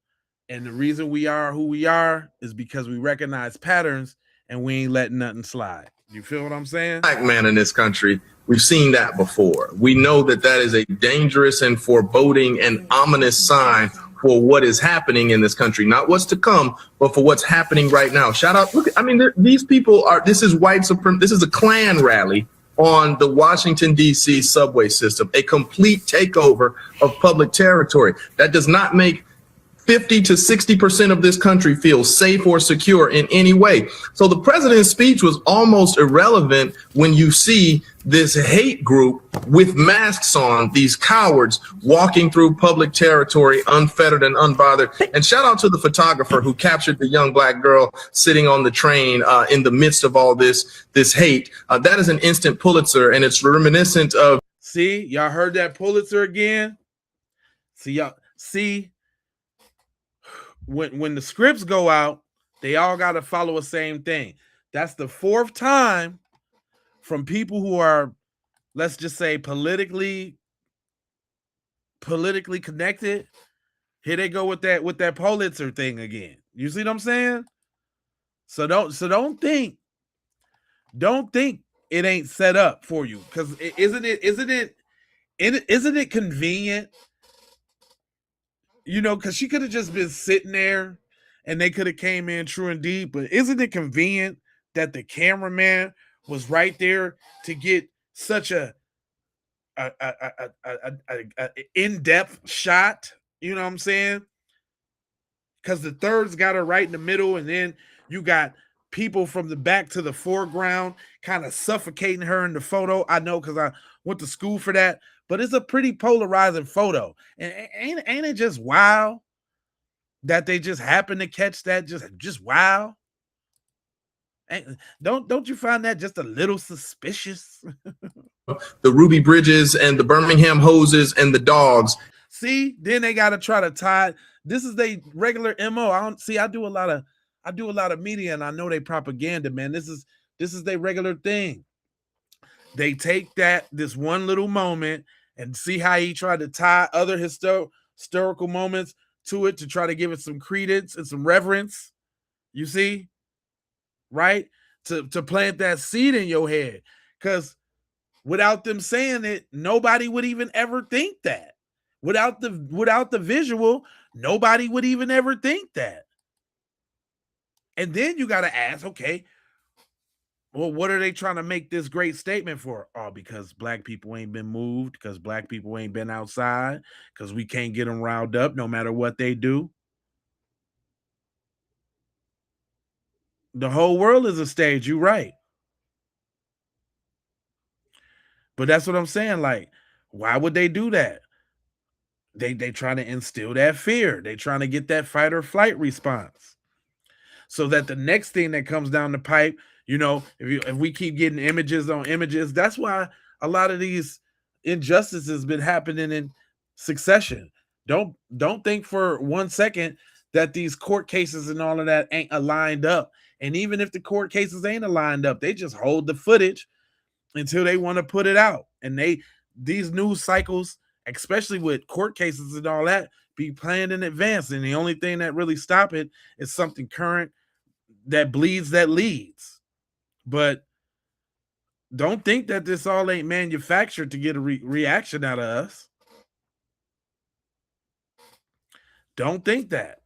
And the reason we are who we are is because we recognize patterns and we ain't letting nothing slide. You feel what I'm saying? Black man in this country, we've seen that before. We know that that is a dangerous and foreboding and ominous sign for what is happening in this country, not what's to come, but for what's happening right now. Shout out. Look, I mean, these people are, this is white supremacy. This is a Klan rally on the Washington, D.C. subway system, a complete takeover of public territory. That does not make 50 to 60% of this country feel safe or secure in any way. So the president's speech was almost irrelevant when you see this hate group with masks on, these cowards walking through public territory unfettered and unbothered. And shout out to the photographer who captured the young black girl sitting on the train in the midst of all this hate. That is an instant Pulitzer, and it's reminiscent of. See, y'all heard that Pulitzer again? See, when the scripts go out, they all got to follow the same thing. That's the fourth time from people who are, let's just say, politically connected. Here they go with that Pulitzer thing again. You see what I'm saying? So don't think it ain't set up for you, because isn't it convenient? You know, because she could have just been sitting there and they could have came in true and deep. But isn't it convenient that the cameraman was right there to get such a in-depth shot? You know what I'm saying? Because the third's got her right in the middle, and then you got people from the back to the foreground kind of suffocating her in the photo. I know, because I went to school for that. But it's a pretty polarizing photo. And ain't it just wild that they just happen to catch that? Just wow. And don't you find that just a little suspicious? The Ruby Bridges and the Birmingham Hoses and the dogs. See, then they got to try to tie. This is their regular MO. I do a lot of media, and I know they propaganda, man. This is their regular thing. They take this one little moment and see how he tried to tie other historical moments to it to try to give it some credence and some reverence. You see? Right? To plant that seed in your head. Because without them saying it, nobody would even ever think that. Without the visual, nobody would even ever think that. And then you got to ask, okay, well, what are they trying to make this great statement for? Oh, because black people ain't been moved, because black people ain't been outside, because we can't get them riled up no matter what they do. The whole world is a stage, you're right. But that's what I'm saying. Like, why would they do that? They trying to instill that fear. They trying to get that fight or flight response. So that the next thing that comes down the pipe, you know, if we keep getting images on images, that's why a lot of these injustices been happening in succession. Don't think for 1 second that these court cases and all of that ain't aligned up. And even if the court cases ain't aligned up, they just hold the footage until they want to put it out. And these news cycles, especially with court cases and all that, be planned in advance. And the only thing that really stop it is something current that bleeds, that leads. But don't think that this all ain't manufactured to get a reaction out of us. Don't think that.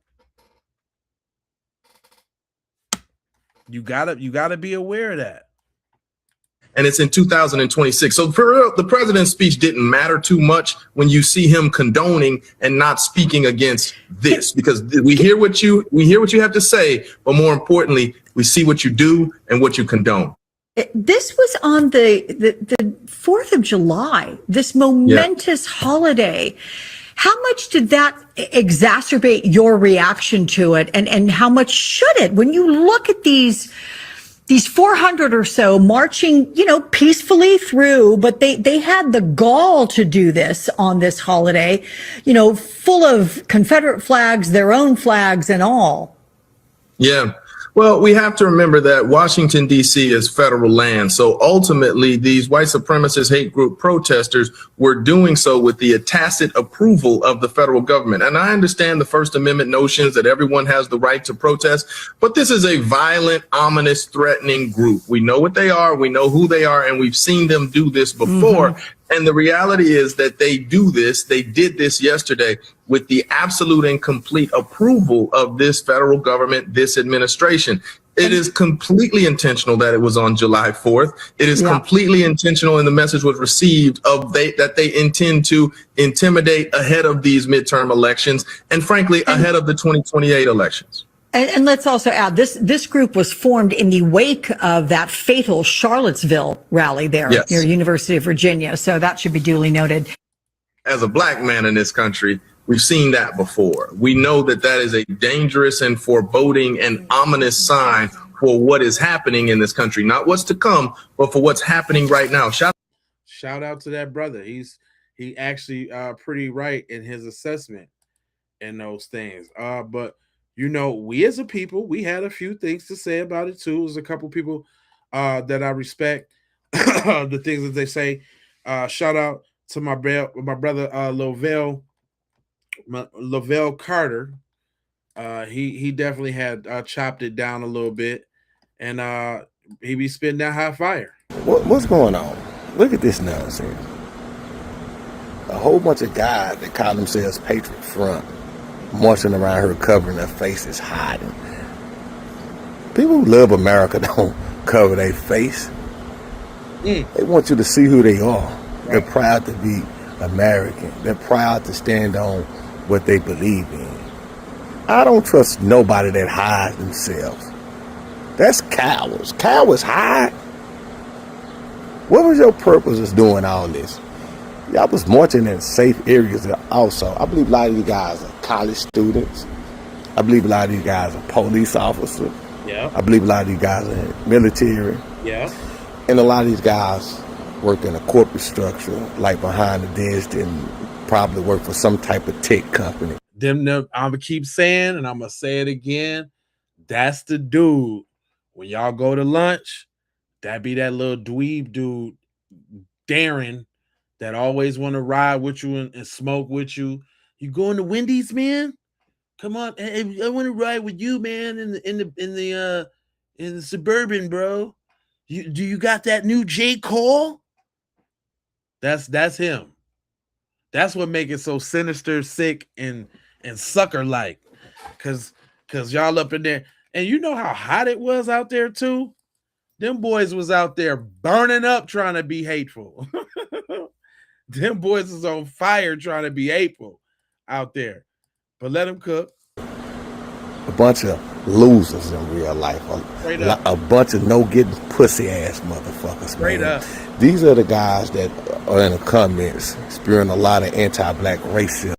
You gotta be aware of that. And it's in 2026. So for real, the president's speech didn't matter too much when you see him condoning and not speaking against this, because we hear what you have to say, but more importantly, we see what you do and what you condone. This was on the 4th of July, this momentous holiday. How much did that exacerbate your reaction to it? And how much should it? When you look at these 400 or so marching, you know, peacefully through, but they had the gall to do this on this holiday, you know, full of Confederate flags, their own flags and all. Yeah. Well, we have to remember that Washington, D.C. is federal land. So ultimately, these white supremacist hate group protesters were doing so with the tacit approval of the federal government. And I understand the First Amendment notions that everyone has the right to protest, but this is a violent, ominous, threatening group. We know what they are, we know who they are, and we've seen them do this before. And the reality is that they did this yesterday with the absolute and complete approval of this federal government, this administration. It is completely intentional that it was on July 4th. It is completely intentional, and the message was received that they intend to intimidate ahead of these midterm elections and, frankly, ahead of the 2028 elections. And let's also add, this group was formed in the wake of that fatal Charlottesville rally there near University of Virginia. So that should be duly noted. As a black man in this country, we've seen that before. We know that that is a dangerous and foreboding and ominous sign for what is happening in this country, not what's to come, but for what's happening right now. Shout out to that brother. He actually pretty right in his assessment in those things. But you know, we as a people, we had a few things to say about it too. There's a couple people that I respect the things that they say. Shout out to my brother Lavelle Carter. He definitely had chopped it down a little bit, and he be spitting that hot fire. What's going on? Look at this nonsense. A whole bunch of guys that call themselves Patriot Front marching around here covering their faces, hiding. People who love America don't cover their face. They want you to see who they are. They're proud to be American. They're proud to stand on what they believe in. I don't trust nobody that hides themselves. That's cowards. Cowards hide. What was your purpose of doing all this? Y'all was marching in safe areas also. I believe a lot of you guys are college students. I believe a lot of you guys are police officers. Yeah. I believe a lot of you guys are in military. Yeah. And a lot of these guys work in a corporate structure, like behind the desk, and probably work for some type of tech company. I'm gonna keep saying, and I'm gonna say it again. That's the dude. When y'all go to lunch, that be that little dweeb dude, Darren, that always want to ride with you and smoke with you. You going to Wendy's, man? Come on, I want to ride with you, man. In the Suburban, bro. Do you got that new J. Cole? That's him. That's what make it so sinister, sick, and sucker like. Cause y'all up in there, and you know how hot it was out there too. Them boys was out there burning up trying to be hateful. Them boys is on fire trying to be hateful out there. But let them cook. A bunch of losers in real life. A bunch of no-getting pussy-ass motherfuckers. Straight up. These are the guys that are in the comments spewing a lot of anti-black racism.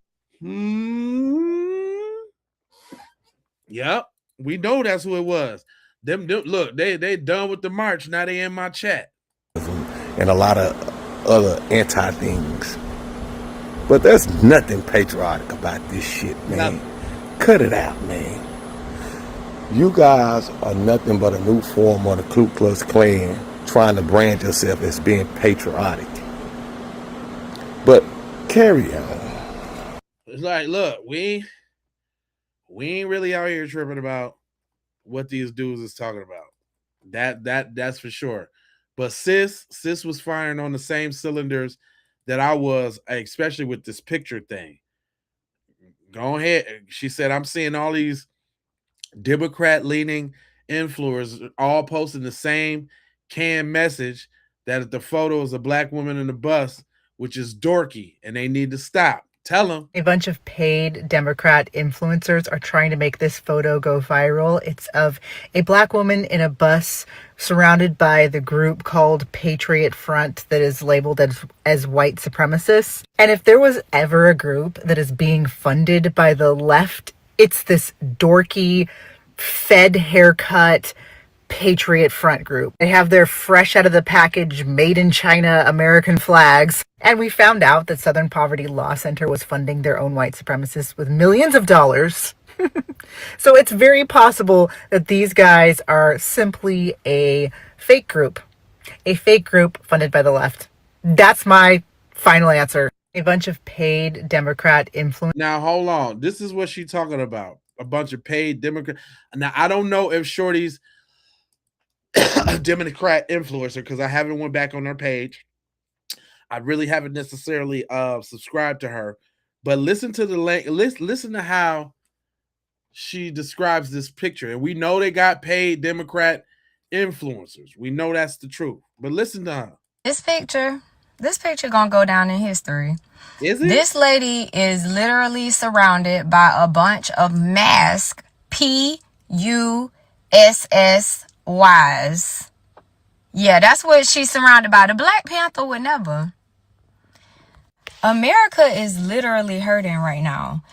Yep. We know that's who it was. Them look, they done with the march. Now they in my chat. And a lot of other anti-things. But there's nothing patriotic about this shit, man. Cut it out, man. You guys are nothing but a new form of the Ku Klux Klan trying to brand yourself as being patriotic. But carry on. It's like, look, we ain't really out here tripping about what these dudes is talking about. That's for sure. But sis was firing on the same cylinders that I was, especially with this picture thing. Go ahead. She said, I'm seeing all these Democrat-leaning influencers all posting the same canned message that the photo is a black woman in the bus, which is dorky, and they need to stop. Tell them. A bunch of paid Democrat influencers are trying to make this photo go viral. It's of a black woman in a bus surrounded by the group called Patriot Front that is labeled as white supremacists. And if there was ever a group that is being funded by the left, it's this dorky, Fed haircut, Patriot Front group. They have their fresh out of the package, made in China American flags. And we found out that Southern Poverty Law Center was funding their own white supremacists with millions of dollars. So it's very possible that these guys are simply a fake group funded by the left. That's my final answer. A bunch of paid Democrat influencers. Now, hold on. This is what she's talking about. A bunch of paid Democrat. Now, I don't know if Shorty's a Democrat influencer because I haven't went back on her page. I really haven't necessarily subscribed to her. But listen to the listen to how she describes this picture. And we know they got paid Democrat influencers. We know that's the truth. But listen to her. This picture gonna go down in history. Is it? This lady is literally surrounded by a bunch of masked PUSSYs. Yeah, that's what she's surrounded by. The Black Panther would never. America is literally hurting right now.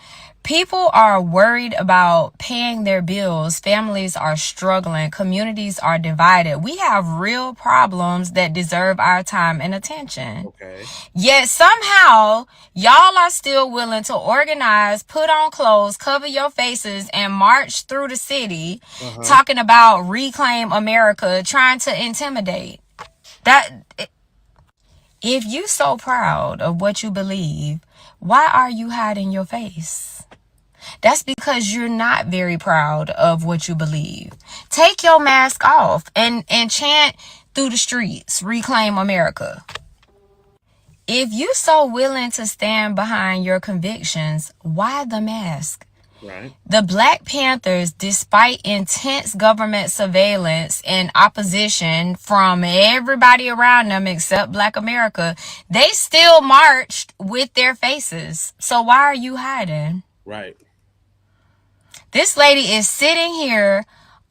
People are worried about paying their bills. Families are struggling. Communities are divided. We have real problems that deserve our time and attention. Okay. Yet somehow, y'all are still willing to organize, put on clothes, cover your faces, and march through the city talking about reclaim America, trying to intimidate. If you so proud of what you believe, why are you hiding your face? That's because you're not very proud of what you believe. Take your mask off and chant through the streets, reclaim America. If you're so willing to stand behind your convictions, why the mask? Right. The Black Panthers, despite intense government surveillance and opposition from everybody around them except Black America, they still marched with their faces. So why are you hiding? Right. This lady is sitting here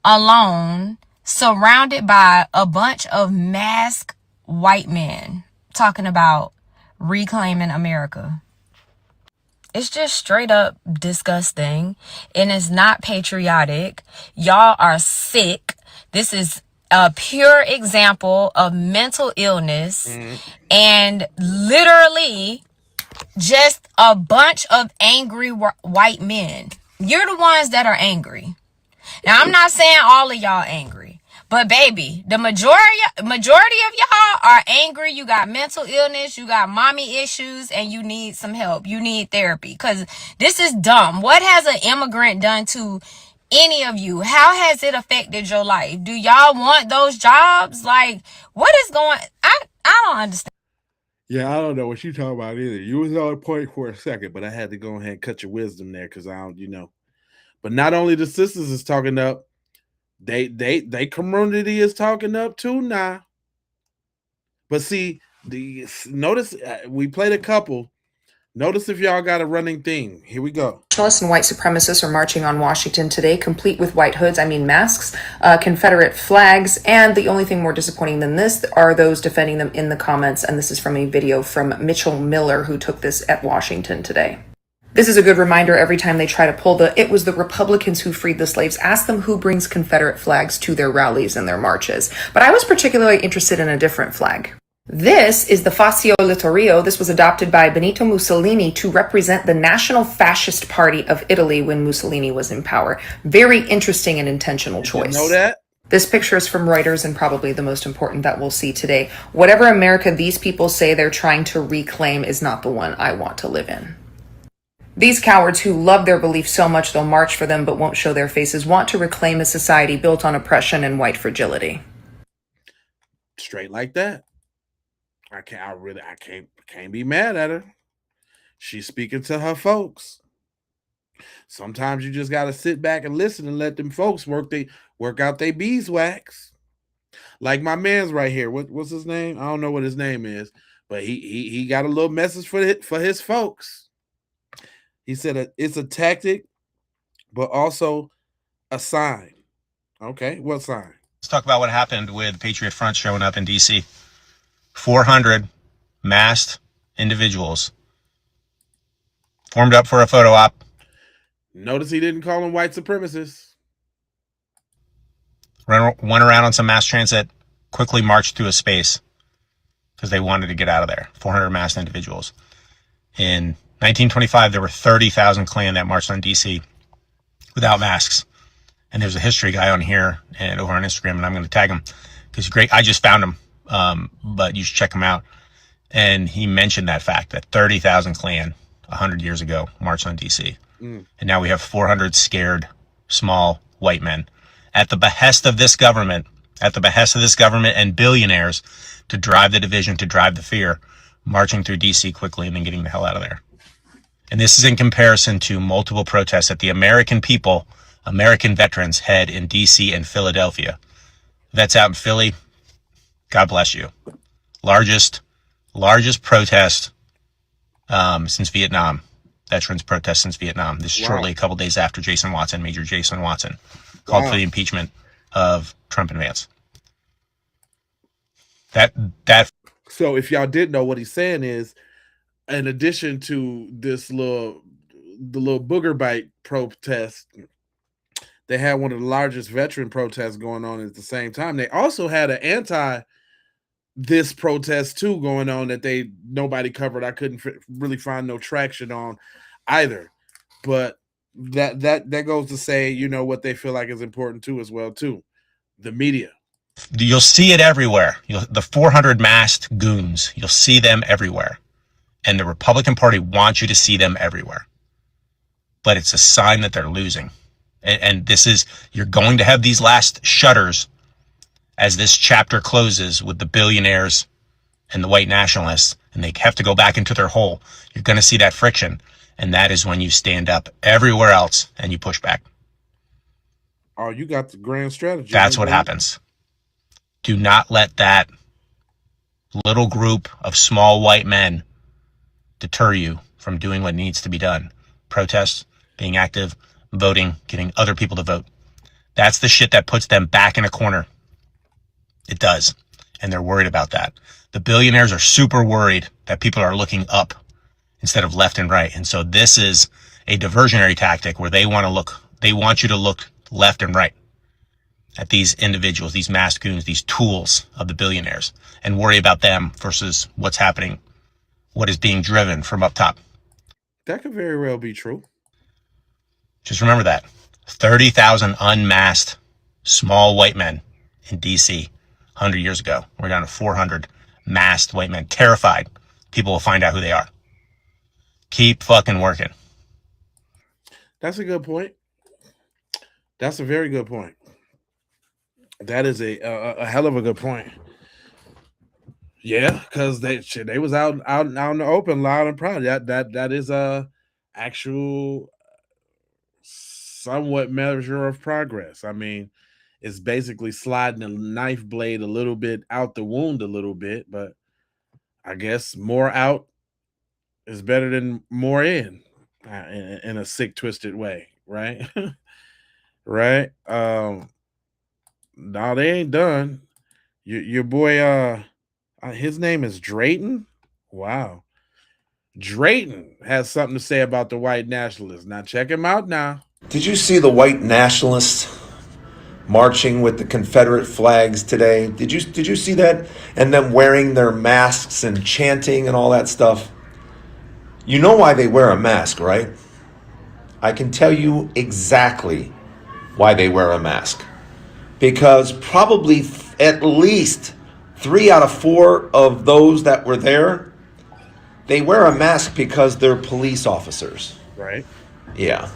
alone, surrounded by a bunch of masked white men talking about reclaiming America. It's just straight up disgusting, and it's not patriotic. Y'all are sick. This is a pure example of mental illness and literally just a bunch of angry white men. You're the ones that are angry. Now, I'm not saying all of y'all angry, but baby, the majority of y'all are angry. You got mental illness, you got mommy issues, and you need some help. You need therapy because this is dumb. What has an immigrant done to any of you? How has it affected your life? Do y'all want those jobs? Like, what is going? I don't understand. Yeah, I don't know what you talking about either. You was on point for a second, but I had to go ahead and cut your wisdom there because I don't, But not only the sisters is talking up, they community is talking up too now. But see, notice we played a couple. Notice if y'all got a running theme. Here we go. Nationalists and white supremacists are marching on Washington today, complete with white hoods, masks, Confederate flags, and the only thing more disappointing than this are those defending them in the comments, and this is from a video from Mitchell Miller, who took this at Washington today. This is a good reminder every time they try to pull it was the Republicans who freed the slaves. Ask them who brings Confederate flags to their rallies and their marches. But I was particularly interested in a different flag. This is the Fascio Littorio. This was adopted by Benito Mussolini to represent the National Fascist Party of Italy when Mussolini was in power. Very interesting and intentional choice. Did you know that? This picture is from Reuters and probably the most important that we'll see today. Whatever America these people say they're trying to reclaim is not the one I want to live in. These cowards who love their beliefs so much they'll march for them but won't show their faces want to reclaim a society built on oppression and white fragility. Straight like that. I can't be mad at her. She's speaking to her folks. Sometimes you just gotta sit back and listen and let them folks work out their beeswax. Like my man's right here. What's his name? I don't know what his name is, but he got a little message for his folks. He said it's a tactic, but also a sign. Okay, what sign? Let's talk about what happened with Patriot Front showing up in D.C. 400 masked individuals formed up for a photo op. Notice he didn't call them white supremacists. went around on some mass transit, quickly marched through a space because they wanted to get out of there. 400 masked individuals. In 1925, there were 30,000 Klan that marched on DC without masks. And there's a history guy on here and over on Instagram, and I'm going to tag him because he's great. I just found him, but you should check him out. And he mentioned that fact that 30,000 Klan 100 years ago marched on DC. And now we have 400 scared, small white men at the behest of this government, and billionaires to drive the division, to drive the fear, marching through DC quickly and then getting the hell out of there. And this is in comparison to multiple protests that the American people, American veterans, had in DC and Philadelphia. Vets out in Philly, God bless you. Largest protest since Vietnam. Veterans protest since Vietnam. This is shortly a couple days after Major Jason Watson, called for the impeachment of Trump and Vance. So if y'all didn't know, what he's saying is, in addition to the little booger bite protest, they had one of the largest veteran protests going on at the same time. They also had an this protest too going on that nobody covered. I couldn't really find no traction on either, but that goes to say, what they feel like is important too, as well too, the media. You'll see it everywhere. The 400 masked goons, you'll see them everywhere. And the Republican Party wants you to see them everywhere. But it's a sign that they're losing. And you're going to have these last shudders as this chapter closes with the billionaires and the white nationalists, and they have to go back into their hole. You're going to see that friction. And that is when you stand up everywhere else and you push back. Oh, you got the grand strategy. That's what happens. Do not let that little group of small white men deter you from doing what needs to be done. Protests, being active, voting, getting other people to vote. That's the shit that puts them back in a corner. It does. And they're worried about that. The billionaires are super worried that people are looking up instead of left and right. And so this is a diversionary tactic where they want you to look left and right at these individuals, these masked goons, these tools of the billionaires, and worry about them versus what's happening, what is being driven from up top. That could very well be true. Just remember that. 30,000 unmasked small white men in DC 100 years ago. We're down to 400 masked white men, terrified people will find out who they are. Keep fucking working. That's a good point. That's a very good point. That is a hell of a good point. Yeah, because they was out in the open, loud and proud. That is a actual somewhat measure of progress. I mean, it's basically sliding a knife blade a little bit out the wound a little bit, but I guess more out is better than more in a sick, twisted way, right? Right? No, they ain't done. Your boy, his name is Drayton. Wow. Drayton has something to say about the white nationalists. Now check him out now. Did you see the white nationalists marching with the Confederate flags today? Did you see that? And them wearing their masks and chanting and all that stuff? You know why they wear a mask, right? I can tell you exactly why they wear a mask. Because probably at least 3 out of 4 of those that were there, they wear a mask because they're police officers. Right. Yeah.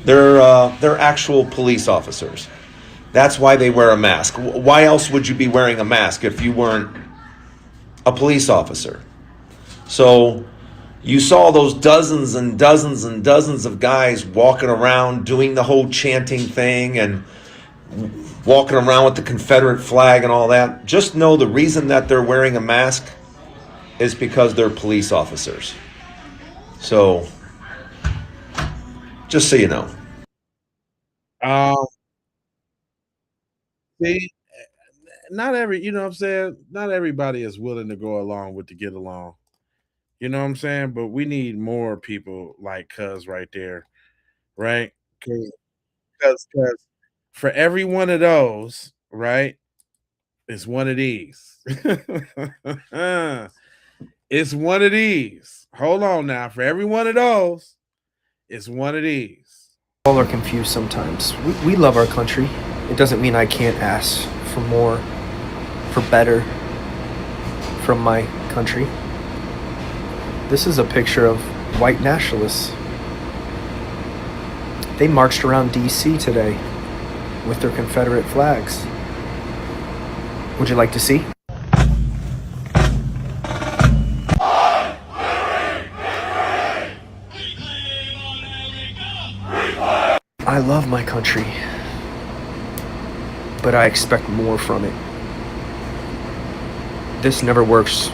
They're actual police officers. That's why they wear a mask. Why else would you be wearing a mask if you weren't a police officer? So you saw those dozens and dozens and dozens of guys walking around doing the whole chanting thing and walking around with the Confederate flag and all that. Just know the reason that they're wearing a mask is because they're police officers. So, just so you know. See, not what I'm saying? Not everybody is willing to go along with the get along. You know what I'm saying? But we need more people like Cuz right there, right? Because for every one of those, right? It's one of these. It's one of these. Hold on now. For every one of those, it's one of these. All are confused sometimes. We love our country. It doesn't mean I can't ask for more, for better from my country. This is a picture of white nationalists. They marched around DC today with their Confederate flags. Would you like to see? I love my country, but I expect more from it. This never works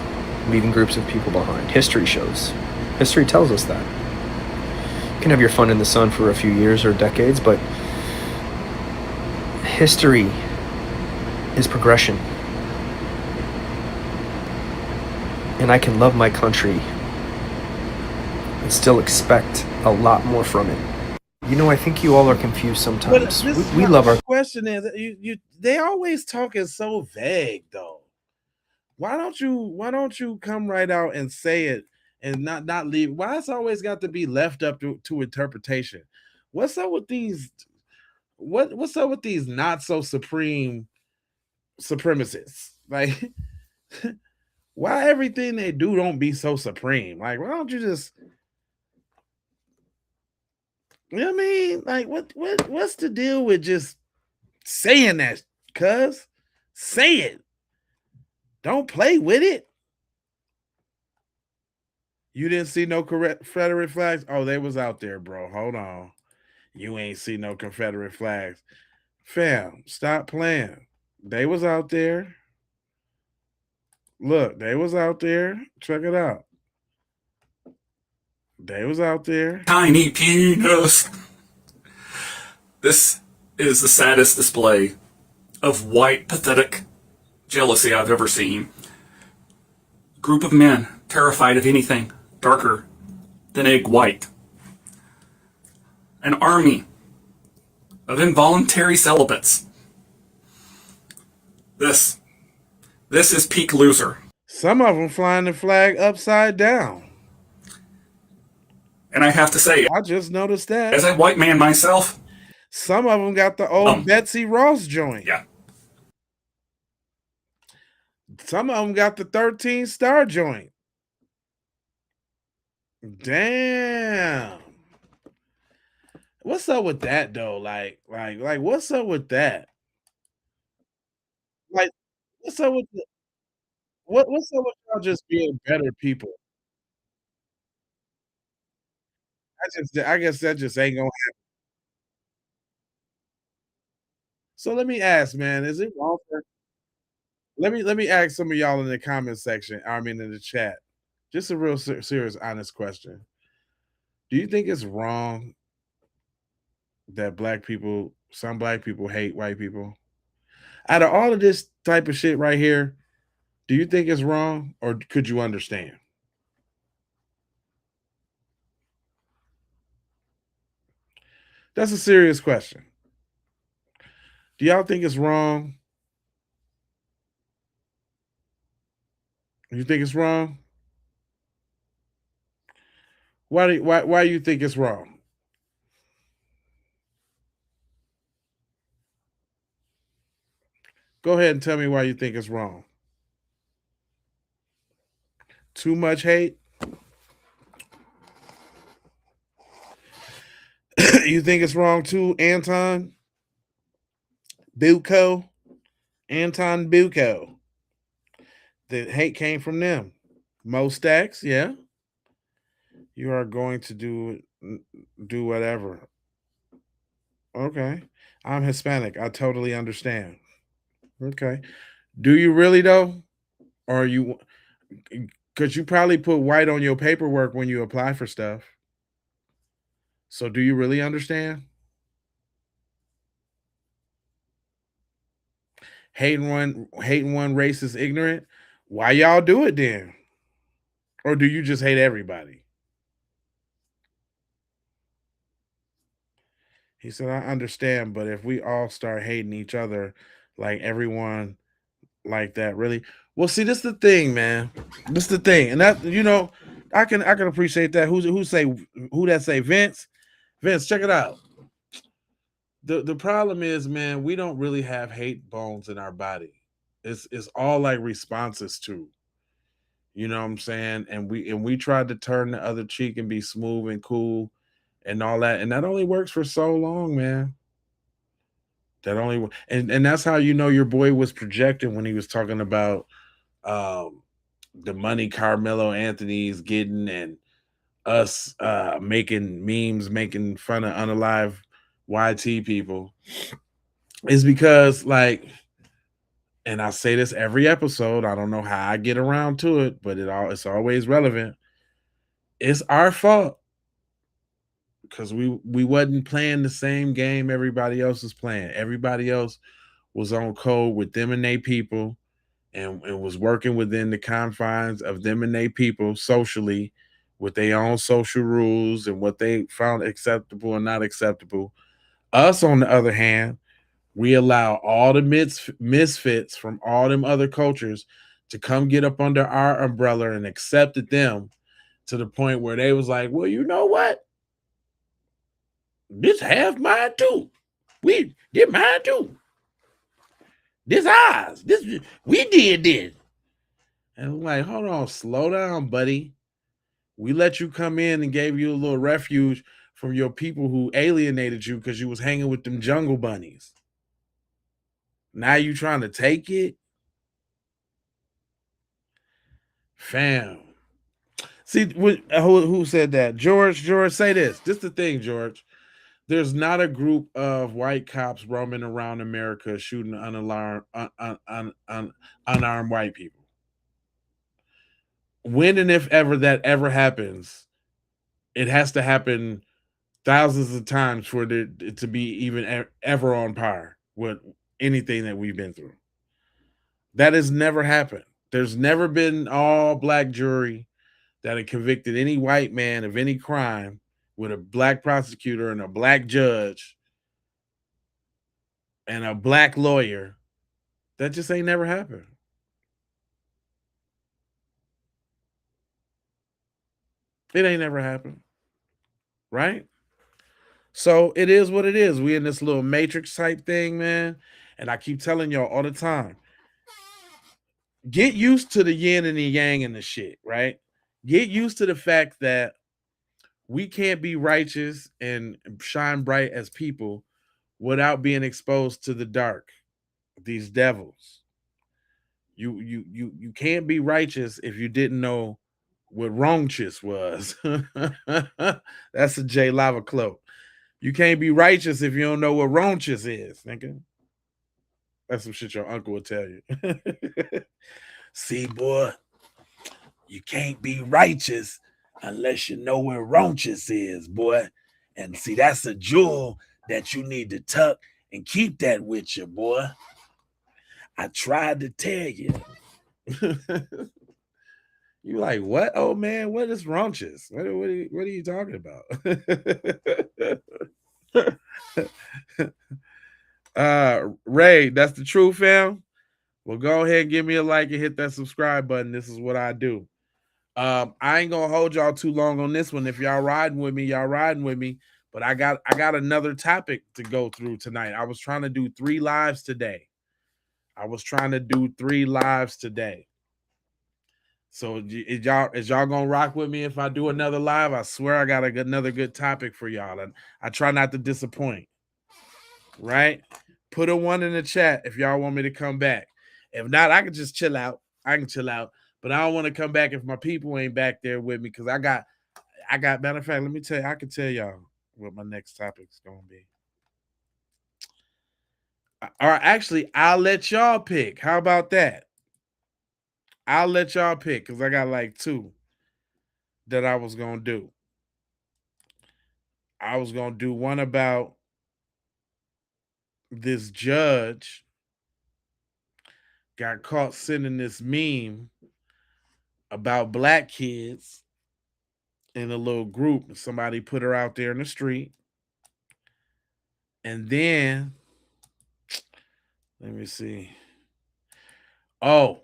leaving groups of people behind. History shows. History tells us that. You can have your fun in the sun for a few years or decades, but history is progression. And I can love my country and still expect a lot more from it. You know, I think you all are confused sometimes. We love our question is they always talking so vague though. Why don't you come right out and say it and not leave? Why it's always got to be left up to interpretation? What's up with these what's up with these not so supreme supremacists? Like why everything they do don't be so supreme? Like why don't you just, you know what I mean? Like what's the deal with just saying that? Cuz say it. Don't play with it. You didn't see no Confederate flags? Oh, they was out there, bro. Hold on. You ain't see no Confederate flags. Fam, stop playing. They was out there. Look, they was out there. Check it out. They was out there. Tiny penis. This is the saddest display of white, pathetic jealousy I've ever seen. A group of men terrified of anything darker than egg white. An army of involuntary celibates. This is peak loser. Some of them flying the flag upside down. And I have to say, I just noticed that. as a white man myself, some of them got the old Betsy Ross joint. Yeah. Some of them got the 13 star joint. Damn. What's up with that though? Like what's up with that? Like what's up with what's up with y'all just being better people? I guess that just ain't gonna happen. So let me ask, man, is it wrong for let me ask some of y'all in the comment section, I mean in the chat. Just a real serious, honest question. Do you think it's wrong that some black people hate white people? Out of all of this type of shit right here, do you think it's wrong or could you understand? That's a serious question. Do y'all think it's wrong? You think it's wrong? Why do you think it's wrong? Go ahead and tell me why you think it's wrong. Too much hate? You think it's wrong too, Anton? Bucco? Anton Bucco. The hate came from them. Mo Stacks, yeah. You are going to do whatever. Okay. I'm Hispanic. I totally understand. Okay. Do you really though? Or you because you probably put white on your paperwork when you apply for stuff. So do you really understand? Hating one race is ignorant. Why y'all do it then? Or do you just hate everybody? He said, I understand, but if we all start hating each other like everyone like that, really. Well, see, this is the thing, man. This is the thing, and that I can appreciate that. Who that say Vince? Vince, check it out. The problem is, man, we don't really have hate bones in our body. It's all like responses to. You know what I'm saying? And we tried to turn the other cheek and be smooth and cool and all that, and that only works for so long, man. That only and that's how your boy was projecting when he was talking about um the money Carmelo Anthony's getting and us making memes, making fun of unalive YT people is because like, and I say this every episode, I don't know how I get around to it, but it's always relevant. It's our fault because we wasn't playing the same game everybody else was playing. Everybody else was on code with them and they people and was working within the confines of them and they people socially with their own social rules and what they found acceptable and not acceptable. Us, on the other hand, we allow all the misfits from all them other cultures to come get up under our umbrella and accepted them to the point where they was like, well, you know what? This half mine too. We get mine too. This ours. This we did this. And I'm like, hold on, slow down, buddy. We let you come in and gave you a little refuge from your people who alienated you because you was hanging with them jungle bunnies. Now you trying to take it? Fam. See, who said that? George, say this. This is the thing, George. There's not a group of white cops roaming around America shooting unarmed white people. When and if ever that ever happens, it has to happen thousands of times for it to be even ever on par with anything that we've been through. That has never happened. There's never been all black jury that had convicted any white man of any crime with a black prosecutor and a black judge and a black lawyer. That just ain't never happened. It ain't never happened. Right? So it is what it is. We in this little matrix type thing, man. And I keep telling y'all all the time, get used to the yin and the yang and the shit, right? Get used to the fact that we can't be righteous and shine bright as people without being exposed to the dark, these devils. You can't be righteous if you didn't know what wrongchus was. That's a J Lava quote. You can't be righteous if you don't know what wrongchus is, nigga. That's some shit your uncle will tell you. See, boy, you can't be righteous unless you know where wrongchus is, boy. And see, that's a jewel that you need to tuck and keep that with you, boy. I tried to tell you. You like, what, old man? What is raunches? What are you talking about? Ray, that's the truth, fam. Well, go ahead and give me a like and hit that subscribe button. This is what I do. I ain't gonna hold y'all too long on this one. If y'all riding with me, y'all riding with me. But I got another topic to go through tonight. I was trying to do 3 lives today. So is y'all gonna rock with me if I do another live? I swear I got another good topic for y'all. And I try not to disappoint. Right? Put a 1 in the chat if y'all want me to come back. If not, I can just chill out. But I don't want to come back if my people ain't back there with me because I got matter of fact, let me tell you, I can tell y'all what my next topic is gonna be. Or actually, I'll let y'all pick. How about that? I'll let y'all pick because I got like 2 that I was gonna do. I was gonna do one about this judge got caught sending this meme about black kids in a little group. Somebody put her out there in the street. And then Let me see. Oh,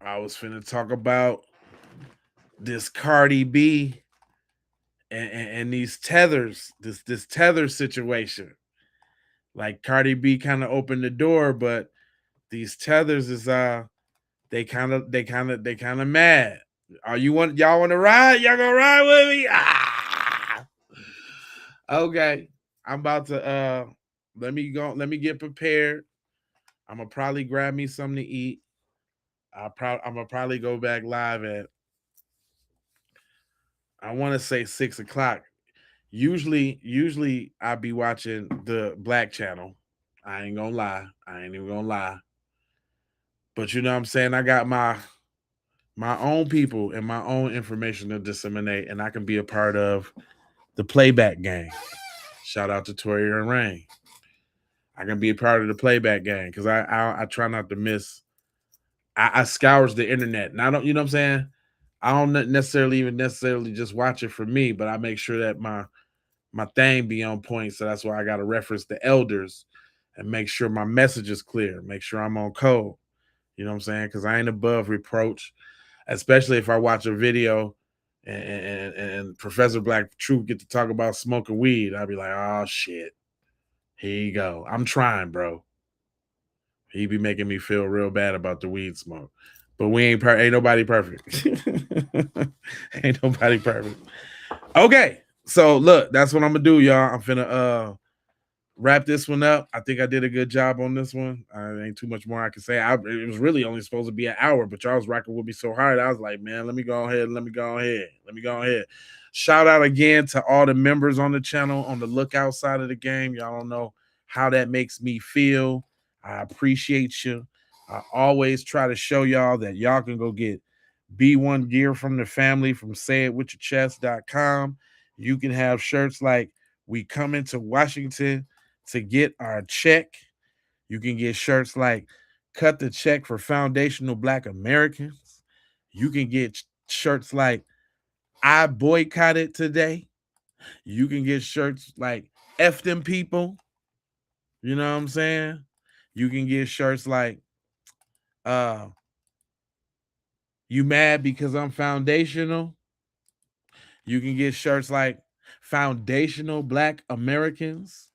I was finna talk about this Cardi B and these tethers, this tether situation. Like Cardi B kind of opened the door, but these tethers is they kind of mad. Are y'all want to ride? Y'all gonna ride with me? Ah! Okay. I'm about to let me get prepared. I'm gonna probably grab me something to eat. I'm gonna probably go back live at, I want to say 6 o'clock. Usually I be watching the Black channel. I ain't gonna lie. I ain't even gonna lie. But you know what I'm saying? I got my own people and my own information to disseminate, and I can be a part of the playback gang. Shout out to Toya and Rain. I can be a part of the playback gang because I try not to miss. I scours the internet, and I don't, you know what I'm saying? I don't necessarily just watch it for me, but I make sure that my thing be on point. So that's why I got to reference the elders and make sure my message is clear. Make sure I'm on code. You know what I'm saying? Because I ain't above reproach, especially if I watch a video and Professor Black Truth get to talk about smoking weed. I'll be like, oh shit, here you go. I'm trying, bro. He be making me feel real bad about the weed smoke. But ain't nobody perfect. Ain't nobody perfect. Okay. So look, that's what I'm gonna do, y'all. I'm finna wrap this one up. I think I did a good job on this one. Ain't too much more I can say. It was really only supposed to be an hour, but y'all was rocking with me so hard. I was like, man, let me go ahead. Shout out again to all the members on the channel on the lookout side of the game. Y'all don't know how that makes me feel. I appreciate you. I always try to show y'all that y'all can go get B1 gear from the family from sayitwithyourchest.com. You can have shirts like "We Coming to Washington to Get Our Check." You can get shirts like "Cut the Check for Foundational Black Americans." You can get shirts like "I Boycotted Today." You can get shirts like "F them people." You know what I'm saying? You can get shirts like "You Mad Because I'm Foundational." You can get shirts like "Foundational Black Americans."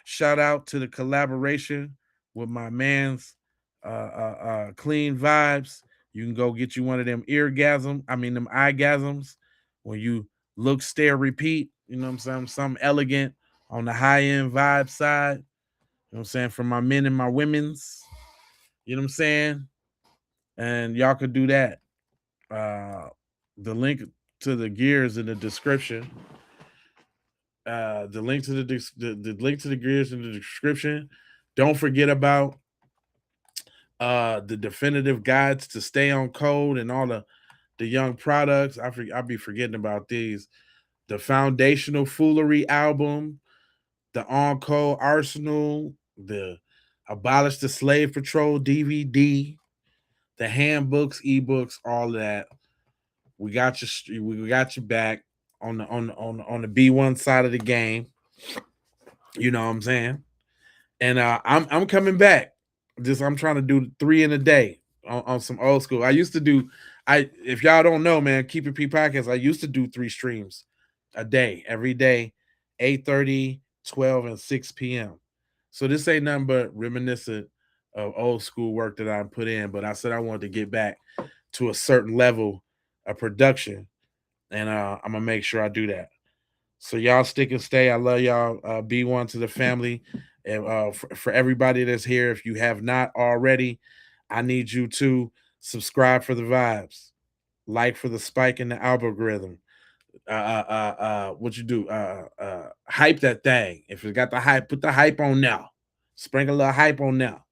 Shout out to the collaboration with my man's Clean Vibes. You can go get you one of them them eyegasms when you look, stare, repeat. You know what I'm saying? Something elegant on the high end vibe side. You know what I'm saying? For my men and my women's. You know what I'm saying? And y'all could do that. The link to the gear is in the description. The link to the link to the gears in the description. Don't forget about the definitive guides to stay on code and all the young products. I'll be forgetting about these. The foundational Foolery album, the On Code Arsenal, the Abolish the Slave Patrol DVD, the handbooks, ebooks, all that. We got you back on the B1 side of the game. You know what I'm saying? And I'm coming back. I'm trying to do 3 in a day on some old school. I used to do, if y'all don't know, man, Keep It P podcast, I used to do 3 streams a day, every day, 8:30, 12, and 6 p.m. So this ain't nothing but reminiscent of old school work that I put in. But I said I wanted to get back to a certain level of production, and I'm gonna make sure I do that. So y'all stick and stay. I love y'all. B1 to the family. And for everybody that's here, if you have not already, I need you to subscribe for the vibes, like for the spike in the algorithm. What you do? Hype that thing. If it got the hype, put the hype on now. Sprinkle a little hype on now.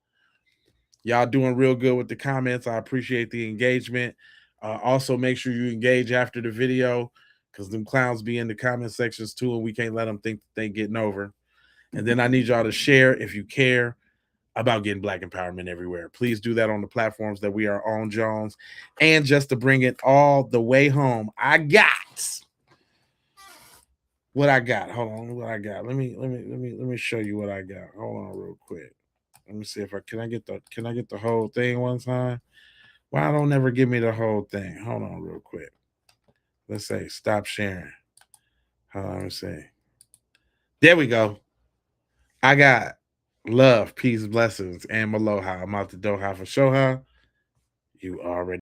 Y'all doing real good with the comments. I appreciate the engagement. Also, make sure you engage after the video because them clowns be in the comment sections too, and we can't let them think they getting over. And then I need y'all to share if you care about getting Black empowerment everywhere. Please do that on the platforms that we are on, Jones. And just to bring it all the way home, I got what I got. Hold on, what I got. Let me show you what I got. Hold on real quick. Let me see if I can I get the whole thing one time. Why don't never give me the whole thing? Hold on real quick. Let's say stop sharing. Hold on, let me see. There we go. I got love, peace, blessings, and aloha. I'm out the Doha for Shoha. You already